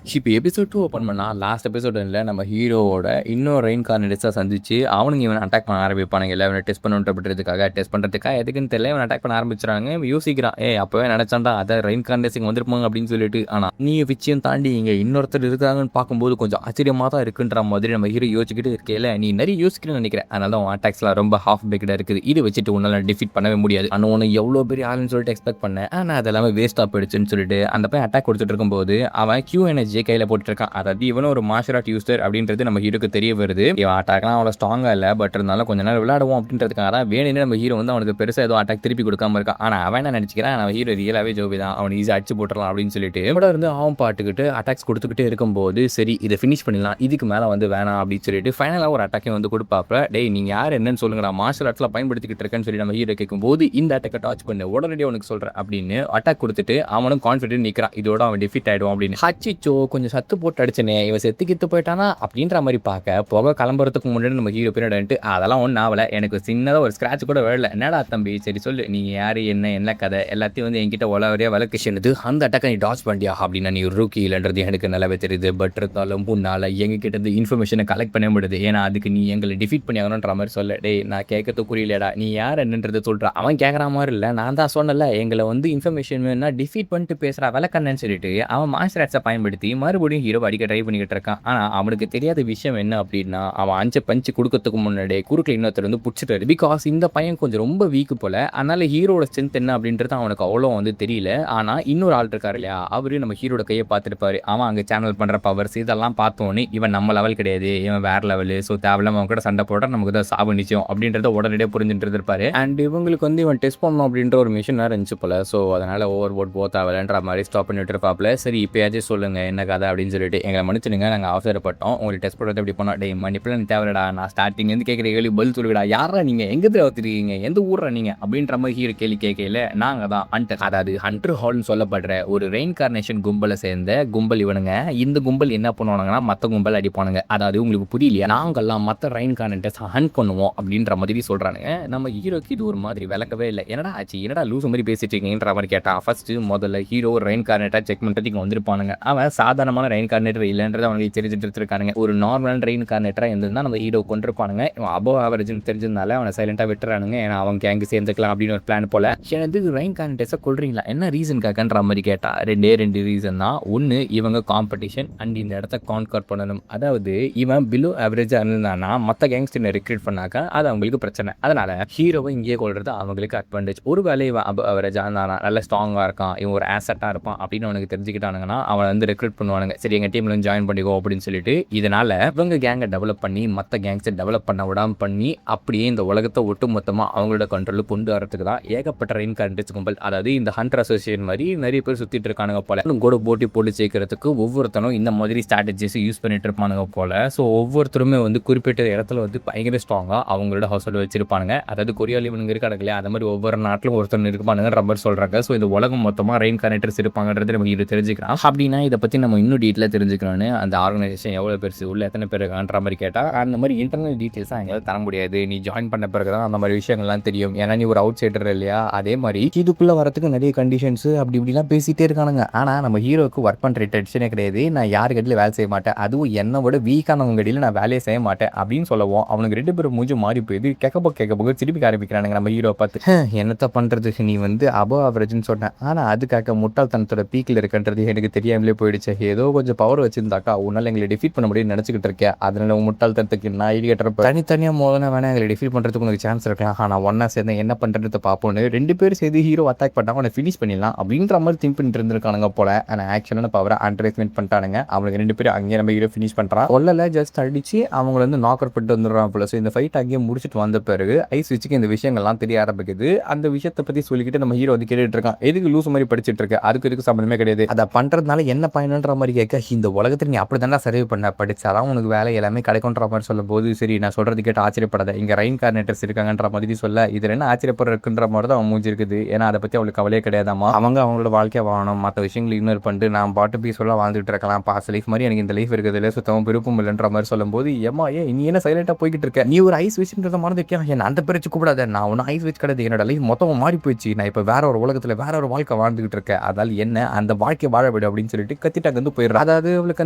இப்போ episode 2 open பண்ணா, last எபிசோடுல நம்ம ஹீரோவோட இன்னொரு ரெயின்கார்னேட்ஸா சந்திச்சு, அவனுங்க இவன அட்டாக் பண்ண ஆரம்பிப்பானுங்க. இல்ல இவன டெஸ்ட் பண்ணணுன்றதுக்காக, டெஸ்ட் பண்றதுக்கா எதுக்குன்னு தெரியல, இவன அட்டாக் பண்ண ஆரம்பிச்சுறாங்க. இவன் யோசிக்கிறான், அப்பவே நினைச்சான்டா, அதான் ரெயின்கார்னேஷன் வந்திருப்பாங்க அப்படின்னு சொல்லிட்டு. ஆனா நீ விஷயம் தாண்டி இங்க இன்னொருத்தர் இருக்காங்கன்னு பார்க்கும்போது கொஞ்சம் ஆச்சரியமா தான் இருக்குன்ற மாதிரி நம்ம ஹீரோ யோசிச்சுக்கிட்டு இருக்கையில, நீ நிறைய யோசிக்கிறேன்னு நினைக்கிறேன். அதனால தான் உன் அட்டாக்ஸ்லாம் ரொம்ப ஹாஃப் பேக்டா இருக்குது. இது வச்சுட்டு உன்னால டிஃபீட் பண்ணவே முடியாது. ஆனா உன்னை எவ்வளோ பெரிய ஆளுன்னு சொல்லிட்டு எக்ஸ்பெக்ட் பண்ணேன். ஆனா அதெல்லாமே வேஸ்டா போயிடுச்சுன்னு சொல்லிட்டு அந்த பையன் அட்டாக் கொடுத்துட்டு இருக்கும்போது அவன் கியூ எனர்ஜியை கையில போட்டுட்டு இருக்கான். அதாவது இவனும் ஒரு மார்ஷல் ஆர்ட் யூசர் அப்படின்றது நம்ம ஹீரோக்கு தெரிய வருது. இவன் அட்டாக்லாம் அவ்வளோ ஸ்ட்ராங்கா இல்லை, பட் இருந்தாலும் கொஞ்ச நேரம் விளையாடுவோம் அப்படின்றதுக்காக தான் வேணும்னு நம்ம ஹீரோ வந்து அவனுக்கு பெருசாக ஏதோ அட்டாக் திருப்பி கொடுக்காம இருக்கான். ஆனால் அவன் என்ன நினைச்சிக்கிறான், நம்ம ஹீரோ ரியலாவே ஜோபி தான், அவன் ஈஸியாக அடிச்சு போட்டுடலாம் அப்படின்னு சொல்லிட்டு கூட இருந்து அவன் பாட்டுக்கிட்டு அட்டாக்ஸ் கொடுத்துக்கிட்டே இருக்கும்போது சரி இதை ஃபினிஷ் பண்ணிடலாம், இதுக்கு மேலே வந்து வேணாம் அப்படின்னு சொல்லிட்டு ஃபைனலாக ஒரு அட்டாக்கை வந்து கொடுப்பாப்ப, டேய் நீங்கள் யார் என்னன்னு சொல்லுங்கடா, மார்ஷல் ஆர்ட்ஸ்லாம் பயன்படுத்திக்கிட்டு இருக்கேன்னு சொல்லி நம்ம ஹீரோ கேட்கும்போது இந்த அட்டாக்கை டாச் பண்ணு உடனடியாக உனக்கு சொல்கிறேன் அப்படின்னு அட்டாக் கொடுத்துட்டு அவனும் கான்ஃபிடென்ட் நிற்கிறான், இதோட அவன் டிஃபீட் ஆகிடும் அப்படின்னு. ஹச்சிச்சோ கொஞ்சம் சத்து போட்டு அடிச்சனே, இவன் செத்து கித்து போயிட்டானா அப்படின்ற மாதிரி பார்க்க புகை கிளம்புறதுக்கு முன்னாடி நம்ம ஹீரோ பின்னாடி அதெல்லாம் ஒன்றும் ஆகலை, எனக்கு சின்னதாக ஒரு ஸ்க்ராட்ச் கூட விழல, என்னடா தம்பி சரி சொல்லு நீங்கள் யார் என்ன கதை எல்லாத்தையும் வந்து என்கிட்ட ஒலவரையா வழக்குஷனுது, அந்த அட்டாக்கை நீ டாச் பண்ணியா அப்படின்னா நீ ரூக்கி இல்லைன்றது எனக்கு நல்லாவே தெரியுது, பட் இருந்தாலும் முன்னால் எங்ககிட்ட இருந்து இன்ஃபர்மேஷனை கலெக்ட் பண்ண முடியுது, ஏன்னா அதுக்கு நீ எங்களை டிஃபீட் பண்ணி ஆகணுன்ற மாதிரி சொல்ல. டேய் நான் கேட்கறது புரியலடா, நீ யார் என்னன்றது சொல்கிறா. அவன் கேட்குற மாதிரி இல்லை, நான் தான் சொன்னல எங்களை வந்து இன்ஃபர்மேஷன் வேணும்னா டிஃபீட் பண்ணிட்டு பேசுகிறா விளக்கண்ணன்னு சொல்லிட்டு அவன் மாஸ்டர் ஆர்ட்ஸை பயன்படுத்தி மறுபடியும் ஹீரோ அடிக்க ட்ரை பண்ணிக்கிட்டு இருக்கான். ஆனால் அவனுக்கு தெரியாத விஷயம் என்ன அப்படின்னா, அவன் அஞ்சு பஞ்சு கொடுக்கறதுக்கு முன்னாடி குறுக்கில் இன்னொருத்தர் வந்து பிடிச்சிட்டாரு. பிகாஸ் இந்த பையன் கொஞ்சம் ரொம்ப வீக்கு போல, அதனால ஹீரோட ஸ்ட்ரென்த் என்ன அப்படின்றது அவனுக்கு அவ்வளோ வந்து தெரியல. ஆனால் இன்னொரு ஆள் இருக்காரு இல்லையா, அவரு நம்ம ஹீரோட கையை பார்த்துருப்பாரு. அவன் அங்கே சேனல் பண்ணுற பவர்ஸ் இதெல்லாம் பார்த்தோன்னே இவன் நம்ம லெவல் கிடையாது, இவன் வேற லெவலு, ஸோ தேவையில்லாம அவன் கூட சண்டை போட்டால் நமக்கு தான் சாவு நிச்சயம் அப்படின்றத உடனடியாக புரிஞ்சுட்டு இருப்பாரு. அண்ட் இவங்களுக்கு வந்து இவன் டெஸ்ட் பண்ணணும் அப்படின்ற ஒரு மிஷன் வேறு இருந்துச்சு போல, ஸோ அதனால ஓவர் போட் போ தேவையில்லைன்ற மாதிரி ஸ்டாப் பண்ணிட்டு இருப்பாப்ல. சரி இப்போயாச்சும் சொல்லுங்க என்ன கதை அப்படின்னு சொல்லிட்டு, எங்களை மன்னிச்சுடுங்க நாங்கள் அவசரப்பட்டோம், உங்களுக்கு டெஸ்ட் பண்ணுறது எப்படி பண்ணோம், டே மன்னிப்புலாம் தேவையில்லடா, நான் ஸ்டார்டிங்லேருந்து கேட்குற கேள்வி பதில் சொல்லுவிடா, யாரா நீங்கள் எங்கே வச்சுருக்கீங்க எந்த ஊர்றா நீங்கள் அப்படின்ற மாதிரி ஹீரோ கேள்வி கேட்கல. நாங்கள் தான் ஹண்டர், அதாவது ஹண்டர் ஹால்னு சொல்லப்படுற ஒரு ரெயின்கார்னேஷன் கும்பலை சேர்ந்த கும்பல் இவனுங்க. இந்த கும்பல் என்ன பண்ணுவானுங்கன்னா மற்ற கும்பல் அடிப்பானுங்க, அதாவது உங்களுக்கு புரியலையா, நாங்கள்லாம் மற்ற ரெயின்கார்னேட்டர்ஸ் ஹண்ட் பண்ணுவோம் அப்படின்ற மாதிரி சொல்கிறானுங்க. நம்ம ஹீரோக்கு இது ஒரு மாதிரி விளக்கவே இல்லை, என்னடா ஆச்சு என்னடா லூஸ் மாதிரி பேசிட்டு இருக்கீங்கன்ற மாதிரி கேட்டான். ஃபர்ஸ்ட் முதல்ல ஹீரோ ரெயின்கார்னேட்டர் செக் பண்ணுறதுக்கு வந்திருப்பானுங்க. அவன் சாதாரணமான ரெயின்கார்னேட்டர் இல்லைன்றது அவனுக்கு தெரிஞ்சுட்டு இருக்கானுங்க. ஒரு நார்மல் ரெயின்கார்னேட்டராக இருந்திருந்தா நம்ம ஹீரோ கொண்டிருப்பானுங்க. இவன் அபோவ் ஆவரேஜ்னு தெரிஞ்சதுனால அவனை சைலண்டாக விட்டுறானுங்க, ஏன்னா அவன் கேங்கு சேர்ந்துக்கலாம் அப்படின்னு ஒரு பிளான் போல. எனக்கு ரெயின்கார்னேட்டர்ஸை கொள்றீங்களா என்ன ரீசன் காக்கன்ற மாதிரி கேட்டா, ரெண்டு ரீசன் தான். ஒன்று இவங்க காம்படிஷன் அண்ட் இந்த இடத்த கான்கர் பண்ணணும், அதாவது இவன் பிலோ ஆவரேஜாக இருந்தானா மற்ற கேங்ஸ்டரை ரெக்ரூட் பண்ணாக்க அது அவங்களுக்கு பிரச்சனை, அதனால ஹீரோவை இங்கேயே கொள்றது அவங்களுக்கு அட்வான்டேஜ். ஒரு வேலை இவன் அபோவ் ஆவரேஜாக இருந்தானா நல்ல ஸ்ட்ராங்காக இருக்கான், இவன் ஒரு ஆசட்டாக இருப்பான் அப்படின்னு அவனுக்கு தெரிஞ்சுக்கிட்டானுங்கன்னா அவனை வந்து ரெக்ரூட் பண்ணுவானுங்க, சரி எங்கள் டீமில் வந்து ஜாயின் பண்ணிக்கோ அப்படின்னு சொல்லிட்டு. இதனால இவங்க கேங்கை டெவலப் பண்ணி மற்ற கேங்ஸை டெவலப் பண்ண விடாமல் பண்ணி அப்படியே இந்த உலகத்தை ஒட்டு மொத்தமாக அவங்களோட கண்ட்ரோல் கொண்டு வரதுக்கு தான் ஏகப்பட்ட ரெயின்கார்னேட்டர்ஸ் கும்பல், அதாவது இந்த ஹண்டர் அசோசியேஷன் மாதிரி நிறைய பேர் சுற்றிட்டு இருக்கானுங்க போல. கூட போட்டி போட்டு சேர்க்கறதுக்கு ஒவ்வொருத்தரும் இந்த மாதிரி ஸ்ட்ராட்டஜிஸ் யூஸ் பண்ணிட்டு இருப்பானுங்க போல. ஸோ ஒவ்வொருத்தருமே வந்து குறிப்பிட்ட இடத்துல வந்து பயங்கர ஸ்ட்ராங்காக அவங்களோட ஹவுஸ்ஹோல்டு வச்சிருப்பானுங்க, அதாவது கொரியாவில் இவனுங்க இருக்காங்க இல்லையா, அந்த மாதிரி ஒவ்வொரு நாட்டிலும் ஒருத்தர் இருப்பானுங்க ரப்பர் சொல்கிறாங்க. ஸோ இந்த உலகம் மொத்தமாக ரெயின்கார்னேட்டர்ஸ் இருப்பாங்கன்றது நமக்கு இது தெரிஞ்சுக்கலாம். அப்படின்னா இதை பற்றி நம்ம இன்னும் டீட்டெயிலாக தெரிஞ்சுக்கணும்னு அந்த ஆர்கனைசேஷன் எவ்வளோ பெருசு உள்ள எத்தனை பேர் இருக்கான்ற மாதிரி கேட்டால், அந்த மாதிரி இன்டர்னல் டீட்டெயில்ஸாக எங்களால் தர முடியாது, நீ ஜாயின் பண்ண பிறகு தான் அந்த மாதிரி விஷயங்கள்லாம் தெரியும், ஏன்னா நீ ஒரு அவுட் சைடர் இல்லையா. அதே மாதிரி இதுக்குள்ளே வரத்துக்கு நிறைய கண்டிஷன்ஸ் அப்படி இப்படிலாம் பேசிகிட்டே இருக்கானுங்க. ஆனால் நம்ம ஹீரோக்கு ஒர்க் பண்ணுற டென்ஷனே கிடையாது, நான் யார் கடையில் வேலை செய்ய மாட்டேன், அதுவும் என்னை விட வீக்கானவங்க கடையில் நான் வேலையை செய்ய மாட்டேன் அப்படின்னு சொல்லவும் அவனுக்கு ரெண்டு பேரும் மூஞ்சி மாறி போயிது. கேட்க திருப்பி ஆரம்பிக்கிறானுங்க நம்ம ஹீரோ பார்த்து. என்னத்த பண்ணுறது, நீ வந்து அபோவ் ஆவரேஜ்னு சொன்னேன், ஆனால் அதுக்காக முட்டாள்தனத்தோட பீக்கில் இருக்குன்றது எனக்கு தெரியாமலே போயிடுச்சு, ஏதோ கொஞ்சம் பவர் வச்சிருந்தாக்கா உன்னால் எங்களை டிஃபீட் பண்ண முடியும்னு நினச்சிக்கிட்டு இருக்கேன், அதனால முட்டாள்தனத்துக்கு நான் ஈடுகட்டுறப்ப தனித்தனியாக முதல்ல வேணா எங்களை டிஃபீட் பண்ணுறதுக்கு உங்களுக்கு சான்ஸ் இருக்கலாம், ஆனால் ஒன்றா சேர்ந்து என்ன பண்ணுறது பார்ப்போன்னு ரெண்டு பேரும் சேர்ந்து ஹீரோ அட்டாக் பண்ணால் அவனை ஃபினிஷ் பண்ணிடலாம் அப்படின்ற மாதிரி திங்க் பண்ணிட்டு இருந்திருக்கானுங்க போல. ஆனால் ஆக்சுவலான பவரை அண்டர்எஸ்டிமேட் பண்ணிட்டானுங்க. அவங்களுக்கு ரெண்டு பேரும் அங்கேயே நம்ம ஹீரோ ஃபினிஷ் பண்ணுறான், கொல்லல ஜஸ்ட் அடிச்சு அவங்களை வந்து நாக் அவுட் பண்ணிட்டு வந்துடுறான் போல. ஸோ இந்த ஃபைட் அங்கேயே முடிச்சுட்டு வந்த பிறகு ஐஸ் வச்சுக்கு இந்த விஷயங்கள்லாம் தெரிய ஆரம்பிக்குது. அந்த விஷயத்தை பற்றி சொல்லிக்கிட்டு நம்ம ஹீரோ வந்து கேட்டுட்டு இருக்கான், எதுக்கு லூஸ் மாதிரி படிச்சுட்டு இருக்க, அதுக்கு சம்மந்தமே கிடையாது, அதை பண்ணுறதுனால என்ன பயனுன்ற மாதிரி கேட்க, இந்த உலகத்தில் நீ அப்படி தானே சர்வே பண்ண, படிச்சாதான் உனக்கு வேலை எல்லாமே கிடைக்கும்ன்ற மாதிரி சொல்லும் போது, சரி நான் சொல்கிறது கேட்டு ஆச்சரியப்படாத, இங்கே ரெயின்கார்னேட்டர்ஸ் இருக்காங்கன்ற மாதிரி சொல்ல, இதில் என்ன ஆச்சரியப்படுற இருக்குன்ற மாதிரி தான் அவன் மூஞ்சி இருக்குது, ஏன்னா அதை பற்றி அவளுக்கு கவலையே கிடையாதாமா. அவங்க அவங்களோட வாழ்க்கையை வாழணும், மற்ற விஷயங்களை இக்னோர் பண்ணிட்டு நான் பாட்டு பீஸ்ஃபுல்லாக வாழ்ந்துட்டு இருக்கலாம், பாஸ் லைஃப் மாதிரி எனக்கு இந்த லைஃப் இருக்கிறதுல சுத்தமாக விருப்பம் இல்லைன்ற மாதிரி சொல்லும் போது, ஏமா நீ என்ன சைலண்டாக போய்கிட்டு இருக்க, நீ ஒரு ஐஸ் வச்சுன்றத மறந்துருக்கியா, என்ன அந்த பேர் வச்சு கூப்பிடாத, நான் ஒன்றும் ஐஸ் வச்சு கிடையாது, என்னோட லைஃப் மொத்தமாக மாறி போயிடுச்சு, நான் இப்போ வேற ஒரு உலகத்தில் வேற ஒரு வாழ்க்கை வாழ்ந்துகிட்டு இருக்கேன், அதால் என்ன அந்த வாழ்க்கை வாழ விடு அப்படின்னு சொல்லிட்டு கத்திட்டு சொல்லிட்டு அங்கேருந்து போயிடுறா. அதாவது அவளுக்கு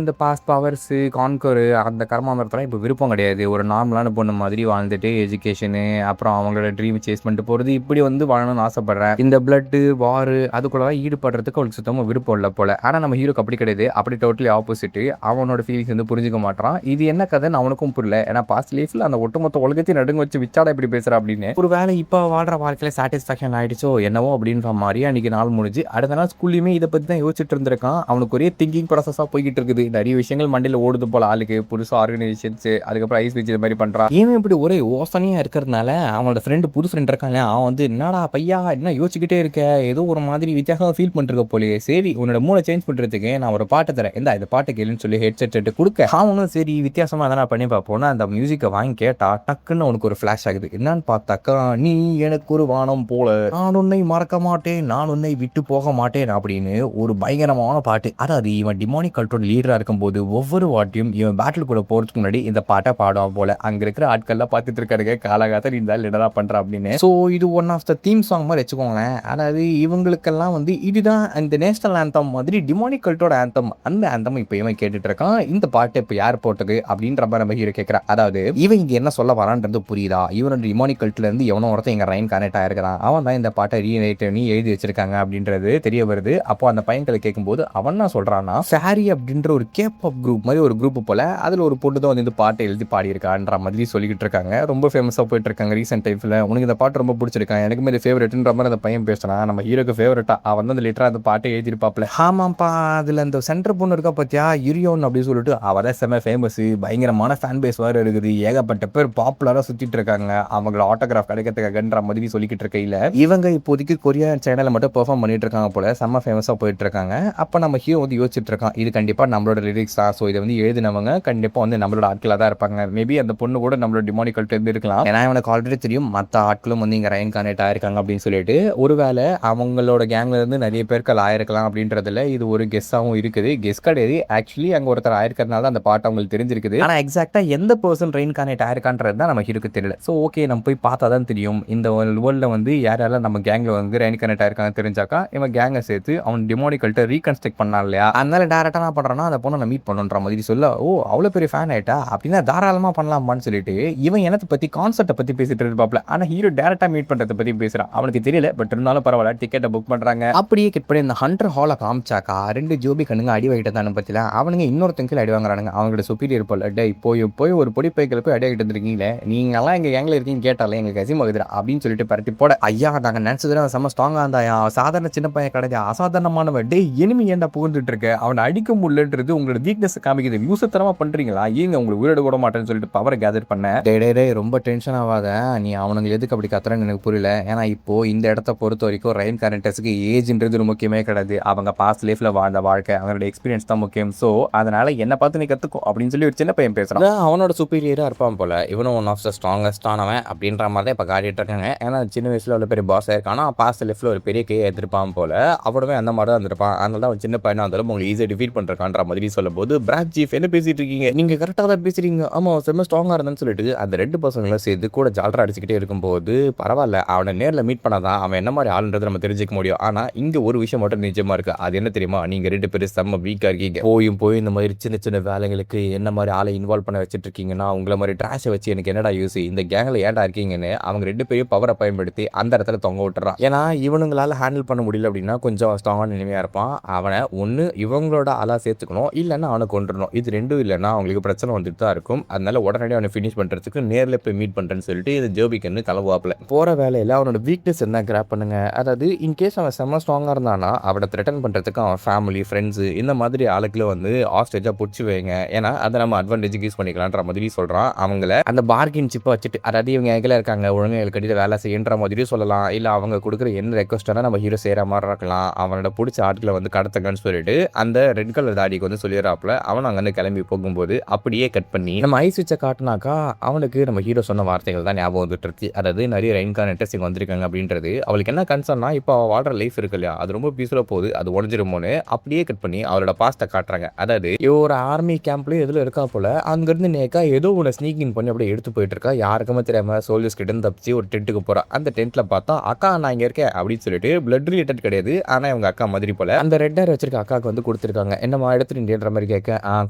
அந்த பாஸ் பவர்ஸ் கான்கர் அந்த கர்மாமரத்தெல்லாம் இப்போ விருப்பம் கிடையாது. ஒரு நார்மலான பொண்ணு மாதிரி வாழ்ந்துட்டு எஜுகேஷனு அப்புறம் அவங்களோட ட்ரீம் சேஸ் பண்ணிட்டு போகிறது இப்படி வந்து வாழணும்னு ஆசைப்படுறேன். இந்த பிளட்டு வார் அதுக்குள்ளதான் ஈடுபடுறதுக்கு அவளுக்கு சுத்தமாக விருப்பம் இல்லை போல. ஆனால் நம்ம ஹீரோக்கு அப்படி கிடையாது. அப்படி டோட்டலி ஆப்போசிட். அவனோட ஃபீலிங்ஸ் வந்து புரிஞ்சுக்க மாட்டான். இது என்ன கதைன்னு அவனுக்கும் புரியல. ஏன்னா பாஸ்ட் லைஃப்ல அந்த ஒட்டுமொத்த உலகத்தையும் நடுங்க வச்சு விச்சாடா இப்படி பேசுறா அப்படின்னு ஒரு வேலை இப்போ வாழ்ற வாழ்க்கையில சாட்டிஸ்ஃபேக்ஷன் ஆயிடுச்சோ என்னவோ அப்படின்ற மாதிரி அன்னைக்கு நாள் முடிஞ்சு அடுத்த நாள் ஸ்கூல்லையுமே இதை பற்றி தான் யோசிச்சுட்டு இருந்திருக்கான். அவனுக்கு ஒரே திங்கிங் ப்ராசஸாக போய்கிட்டு இருக்குது. நிறைய விஷயங்கள் மண்டியில் ஓடுது போல ஆளுக்கு புதுசாக ஆர்கனைசேஷன்ஸ் அதுக்கப்புறம் ஐஸ் வச்சு இது மாதிரி பண்ணுறான். ஏன் இப்படி ஒரே யோசனையாக இருக்கிறதுனால அவனோட ஃப்ரெண்டு புது ஃப்ரெண்ட் இருக்காங்க. அவன் வந்து என்னடா பையா என்ன யோசிச்சுக்கிட்டே இருக்க ஏதோ ஒரு மாதிரி வித்தியாசமாக ஃபீல் பண்ணிருக்க போலயே. சரி உன்னோட மூளை சேஞ்ச் பண்ணுறதுக்கு நான் ஒரு பாட்டு தரேன். இந்த பாட்டு கேளுன்னு சொல்லி ஹெட்செட் கொடுக்க அவனும் சரி வித்தியாசமாக தானே பண்ணி பார்ப்போம்னா அந்த மியூசிக்கை வாங்கி கேட்டா டக்குன்னு அவனுக்கு ஒரு ஃப்ளாஷ் ஆகுது. என்னன்னு பார்த்தாக்கா நீ எனக்கு ஒரு வானம் போல நான் உன்னை மறக்க மாட்டேன் நான் உன்னை விட்டு போக மாட்டேன் அப்படின்னு ஒரு பயங்கரமான பாட்டு. அதாவது இவன் டிமானிக் கல்ட்டோட லீடரா இருக்கும்போது ஒவ்வொரு வாட்டியும் இவன் பேட்டில் கூட போறதுக்கு முன்னாடி இந்த பாட்டை பாடுவான் போல. அங்க இருக்கிற ஆட்கள்லாம் பார்த்துட்டு இருக்காருங்க காலகாலத்தில் இந்த லீடரா பண்றா அப்படின்னு. ஸோ இது one of the theme song மாதிரி வச்சுக்கோங்களேன். அதாவது இவங்களுக்கெல்லாம் வந்து இதுதான் இந்த நேஷனல் ஆந்தம் மாதிரி டிமானிக் கல்ட்டோட ஆந்தம். அந்த ஆந்தம் இப்போ இவன் கேட்டுட்டு இருக்கான். இந்த பாட்டு இப்போ யார் போட்டது அப்படின்ற மாதிரி நம்ம ஹீரோ கேட்கிறா. அதாவது இவன் இங்க என்ன சொல்ல வரான்றது புரியுதா? இவனோட டிமானிக் கல்ட்ல இருந்து எவனோ ஒருத்தன் இங்க ரைன் கனெக்ட் ஆயிருக்கிறான். அவன் தான் இந்த பாட்டை ரீரைட் பண்ணி எழுதி வச்சிருக்காங்க அப்படின்றது தெரிய வருது. அப்போ அந்த பையன்களை கேட்கும்போது அவன் என்ன சொல்றான்னா சாரி அப்படின்ற ஒரு கேப் குரூப் மாதிரி ஒரு குரூப் போல அதுல ஒரு பொண்ணு தான் வந்து இந்த பாட்டை எழுதி பாடி இருக்கான்ற மாதிரி சொல்லிக்கிட்டு இருக்காங்க. ரொம்ப ஃபேமஸா போயிட்டு இருக்காங்க ரீசெண்ட் டைம்ல. உனக்கு இந்த பாட்டு ரொம்ப பிடிச்சிருக்கான் எனக்குமே இது ஃபேவரட்ன்ற மாதிரி அந்த பையன் பேசுறான். நம்ம ஹீரோக்கு ஃபேவரட்டா அவன் வந்து லிட்டரா அந்த பாட்டை எழுதிருப்பாப்ல. ஆமாப்பா அதுல அந்த சென்டர் பொண்ணு இருக்கா பத்தியா யூரியோன் அப்படின்னு சொல்லிட்டு அவதான் செம ஃபேமஸ் பயங்கரமான ஃபேன் பேஸ் வேறு இருக்குது. ஏகப்பட்ட பேர் பாப்புலராக சுற்றிட்டு இருக்காங்க. அவங்கள ஆட்டோகிராஃப் கிடைக்கிறதுக்காகன்ற மாதிரி சொல்லிக்கிட்டு இருக்கையில் இவங்க இப்போதைக்கு கொரியா சேனலில் மட்டும் பெர்ஃபார்ம் பண்ணிட்டு இருக்காங்க போல. செம்ம ஃபேமஸாக போயிட்டு இருக்காங்க. அப்போ நம்ம ஹீரோ வந்து யோசிச்சுட்டு இருக்கான் இது கண்டிப்பாக நம்மளோட லிரிக்ஸ் தான். ஸோ இதை வந்து எழுதினவங்க கண்டிப்பாக வந்து நம்மளோட ஆட்களாக தான் இருப்பாங்க. மேபி அந்த பொண்ணு கூட நம்மளோட டிமானிக்கல்ட்டு இருந்து இருக்கலாம். ஏன்னா எனக்கு ஆல்ரெடி தெரியும் மற்ற ஆட்களும் வந்து இங்கே ரைன் கனெக்ட் ஆயிருக்காங்க அப்படின்னு சொல்லிட்டு ஒருவேளை அவங்களோட கேங்ல இருந்து நிறைய பேர்கள் ஆயிருக்கலாம் அப்படின்றதுல இது ஒரு கெஸ்ஸாகவும் இருக்குது. கெஸ் கிடையாது ஆக்சுவலி அங்கே ஒருத்தர் ஆயிருக்கிறதுனால அந்த பாட்டு அவங்களுக்கு தெரிஞ்சிருக்குது. ஆனால் எக்ஸாக்டாக எந்த பர்சன் ரெயின் கனெக்ட் ஆயிருக்கான்றது தான் நம்ம ஹீரோக்கு தெரியல. ஸோ ஓகே நம்ம போய் பார்த்தா தான் தெரியும். இந்த வேர்ல்டில் வந்து யாரெல்லாம் நம்ம கேங்கில் வந்து ரெயின் கனெக்ட் ஆயிருக்காங்க தெரிஞ்சாக்கா இவன் கேங்கை சேர்த்து அவன் டிமானிக்கல்ட்டை ரீகன்ஸ்ட்ரக்ட் பண்ணான் இல்லையா. அதனால டேரக்டாக நான் பண்ணுறான்னா அந்த பொண்ணை நான் மீட் பண்ணுன்ற மாதிரி சொல்ல ஓ அவ்வளோ பெரிய ஃபேன் ஆயிட்டா அப்படின்னா தாராளமாக பண்ணலாமான்னு சொல்லிட்டு இவன் எனக்கு பற்றி கான்செப்டை பற்றி பேசிட்டு இருப்பாப்ல. ஆனால் ஹீரோ டேரக்டாக மீட் பண்ணுறதை பற்றி பேசுகிறான். அவனுக்கு தெரியல பட் இருந்தாலும் பரவாயில்ல டிக்கெட்டை புக் பண்ணுறாங்க. அப்படியே கிட் பண்ணி இந்த ஹண்டர் ஹாலை காமிச்சாக்கா ரெண்டு ஜோபி கண்ணுங்க அடி வாங்கிட்டு தானே பற்றில அவனுங்க இன்னொருத்தங்க அடி வாங்குறானுங்க. அவங்களோட சுப்பீரியர் போல டே போய் ஒரு பொடி பைக்கில் போய் அடி ஆகிட்டு வந்துருக்கீங்களே நீங்களாம் எங்கள் கேங்கில் இருக்கீங்க கேட்டாலே எங்களுக்கு கசிமாகுதுரா அப்படின்னு சொல்லிட்டு பரட்டி போட ஐயா நாங்கள் நினச்சதுல செம்ம ஸ்ட்ராங்காக இருந்தாயா சாதாரண சின்ன பையன் கிடையாது அசாதாரணமானவன் டே எனிமி ஏன்டா புகுந்துட்டு இருக்க அவனை அடிக்க முடியலன்றது உங்களோட வீக்னஸ் காமிக்குது யூசத்தனமாக பண்ணுறீங்களா ஏங்க உங்களுக்கு உயிரோடு கூட மாட்டேன்னு சொல்லிட்டு பவரை கேதர் பண்ண டே ரொம்ப டென்ஷன் ஆகாத நீ அவனுங்க எதுக்கு அப்படி கத்துறன்னு எனக்கு புரியல. ஏன்னா இப்போ இந்த இடத்த பொறுத்த வரைக்கும் ரைன் கேரக்டர்ஸுக்கு ஏஜ்ன்றது ஒரு முக்கியமே கிடையாது. அவங்க பாஸ்ட் லைஃப்ல வாழ்ந்த வாழ்க்கை அவங்களோட எக்ஸ்பீரியன்ஸ் தான் முக்கியம். ஸோ அதனால என்ன பார்த்து நீ கற்றுக்கும் அப்படின்னு சொல்லி ஒரு சின்ன பையன் பேசுகிறான். அவனோட சுப்பீரியராக இருப்பான் போல. இவனும் ஒன் ஆஃப் த ஸ்ட்ராங்கஸ்ட் ஆனவன் அப்படின்ற மாதிரி தான் இப்போ காட்டிட்டு இருக்காங்க. ஏன்னா சின்ன வயசில் உள்ள பெரிய பாஸ் ஆயிருக்கானா பாஸ்ட் லைஃப்ல ஒரு பெரிய கே எடுத்திருப்பான் போல. அவனுமே அந்த மாதிரி தான் இருந்திருப்பான். அதனால தான் அவன் சின்ன பையனாக இருந்தாலும் உங்களுக்கு ஈஸியாக டிஃபீட் பண்ணுறான்ற மாதிரி சொல்லும் போது பிராக் சீஃப் என்ன பேசிட்டு இருக்கீங்க நீங்கள் கரெக்டாக தான் பேசுறீங்க ஆமாம் செம்ம ஸ்ட்ராங்காக இருந்தேன்னு சொல்லிட்டு அந்த ரெண்டு பசங்களும் சேர்த்து கூட ஜாலரா அடிச்சுக்கிட்டே இருக்கும்போது பரவாயில்ல அவனை நேரில் மீட் பண்ணாதான் அவன் என்ன மாதிரி ஆளுன்றது நம்ம தெரிஞ்சுக்க முடியும். ஆனால் இங்கே ஒரு விஷயம் மட்டும் நிஜமா இருக்கு. அது என்ன தெரியுமா நீங்கள் ரெண்டு பேரும் செம்ம வீக்காக இருக்கீங்க. போய் இந்த மாதிரி சின்ன சின்ன வேலைங்களுக்கு என்ன மாதிரி ஆளை இன்வால்வ் பண்ண வச்சுட்டு இருக்கீங்கன்னா உங்களை மாதிரி ட்ராஷை வச்சு எனக்கு என்னடா யூஸ் இந்த கேங்கில் ஏன்டா இருக்கீங்கன்னு அவங்க ரெண்டு பேரும் பவரை பயன்படுத்தி அந்த இடத்துல தொங்க விட்டுறான். ஏன்னா இவனுங்களால ஹேண்டில் பண்ண முடியல அப்படின்னா கொஞ்சம் ஸ்ட்ராங்கான நிலைமையாக இருப்பான். அவனை ஒன்று இவங்களோட ஆளாக சேர்த்துக்கணும் இல்லைன்னா அவனை கொண்டுடணும். இது ரெண்டும் இல்லைன்னா அவங்களுக்கு பிரச்சனை வந்துட்டு தான் இருக்கும். அதனால உடனடியாக அவனை ஃபினிஷ் பண்ணுறதுக்கு நேரில் போய் மீட் பண்ணுறேன்னு சொல்லிட்டு இது ஜோபிக்கன்னு தலைவாப்பில் போகிற வேலையில் அவனோட வீக்னஸ் என்ன கிராப் பண்ணுங்க. அதாவது இன்கேஸ் அவன் செம்ம ஸ்ட்ராங்காக இருந்தானா அவனை த்ரெட்டன் பண்ணுறதுக்கு அவன் ஃபேமிலி ஃப்ரெண்ட்ஸு இந்த மாதிரி ஆளுக்குள்ள வந்து ஆஸ்டேஜாக பிடிச்சி வைங்க. ஏன்னா அதை நம்ம அட்வான்டேஜுக்கு யூஸ் பண்ணிக்கலான்ற மாதிரி சொல்கிறான். அவங்கள அந்த பார்கின் சிப்பை வச்சுட்டு அதாவது இவங்க எங்கே இருக்காங்க ஒழுங்கு எங்களுக்கு கட்டிட்டு வேலை செய்யன்ற மாதிரி சொல்லலாம். இல்லை அவங்க கொடுக்குற என்ன ரெக்வஸ்ட்டான நம்ம ஹீரோ செய்கிற மாதிரி இருக்கலாம். அவனோட பிடிச்ச ஆட்களை வந்து கடத்துங்கன்னு சொல்லிட்டு அந்த ரெட் கலர் தாடிக்கு வந்து சொல்லிடுறாப்புல. அவன் அங்கேருந்து கிளம்பி போகும்போது அப்படியே கட் பண்ணி நம்ம ஐஸ் வச்ச காட்டினாக்கா அவனுக்கு நம்ம ஹீரோ சொன்ன வார்த்தைகள் தான் ஞாபகம் வந்துட்டு இருக்கு. அதாவது நிறைய ரெயின்கார்னேட்டர்ஸ் இங்கே வந்திருக்காங்க அப்படின்றது. அவளுக்கு என்ன கன்சர்ன்னா இப்போ அவள் வாழ்ற லைஃப் இருக்கு இல்லையா அது ரொம்ப பீஸ்ஃபுல்லாக போகுது அது உடஞ்சிருமோன்னு அப்படியே கட் பண்ணி அவளோட பாஸ்ட்டை காட்டுறாங்க. அதாவது ஒரு ஆர்மி கேம்ப்லேயும் எதில் இருக்கா போல அங்கேருந்து நேக்கா ஏதோ ஒன்று ஸ்னீக்கிங் பண்ணி அப்படியே எடுத்து போயிட்டு இருக்கா. யாருக்குமே தெரியாம சோல்ஜர்ஸ் கிட்ட தப்பிச்சு ஒரு டென்ட்டுக்கு போறா. அந்த டென்ட்ல பார்த்தா அக்கா நான் இங்கே இருக்கேன் அப்படின்னு சொல்லிட்டு பிளட் ரிலேட்டட் கிடையாது ஆனால் இவங்க அக்கா மாதிரி போல அந்த ரெட் ஹேர் வச்சிருக்க அக்காவுக்கு வந்து கொடுத்துருக்காங்க. என்னம்மா எடுத்துட்டு வந்தியான்ற மாரி கேட்க,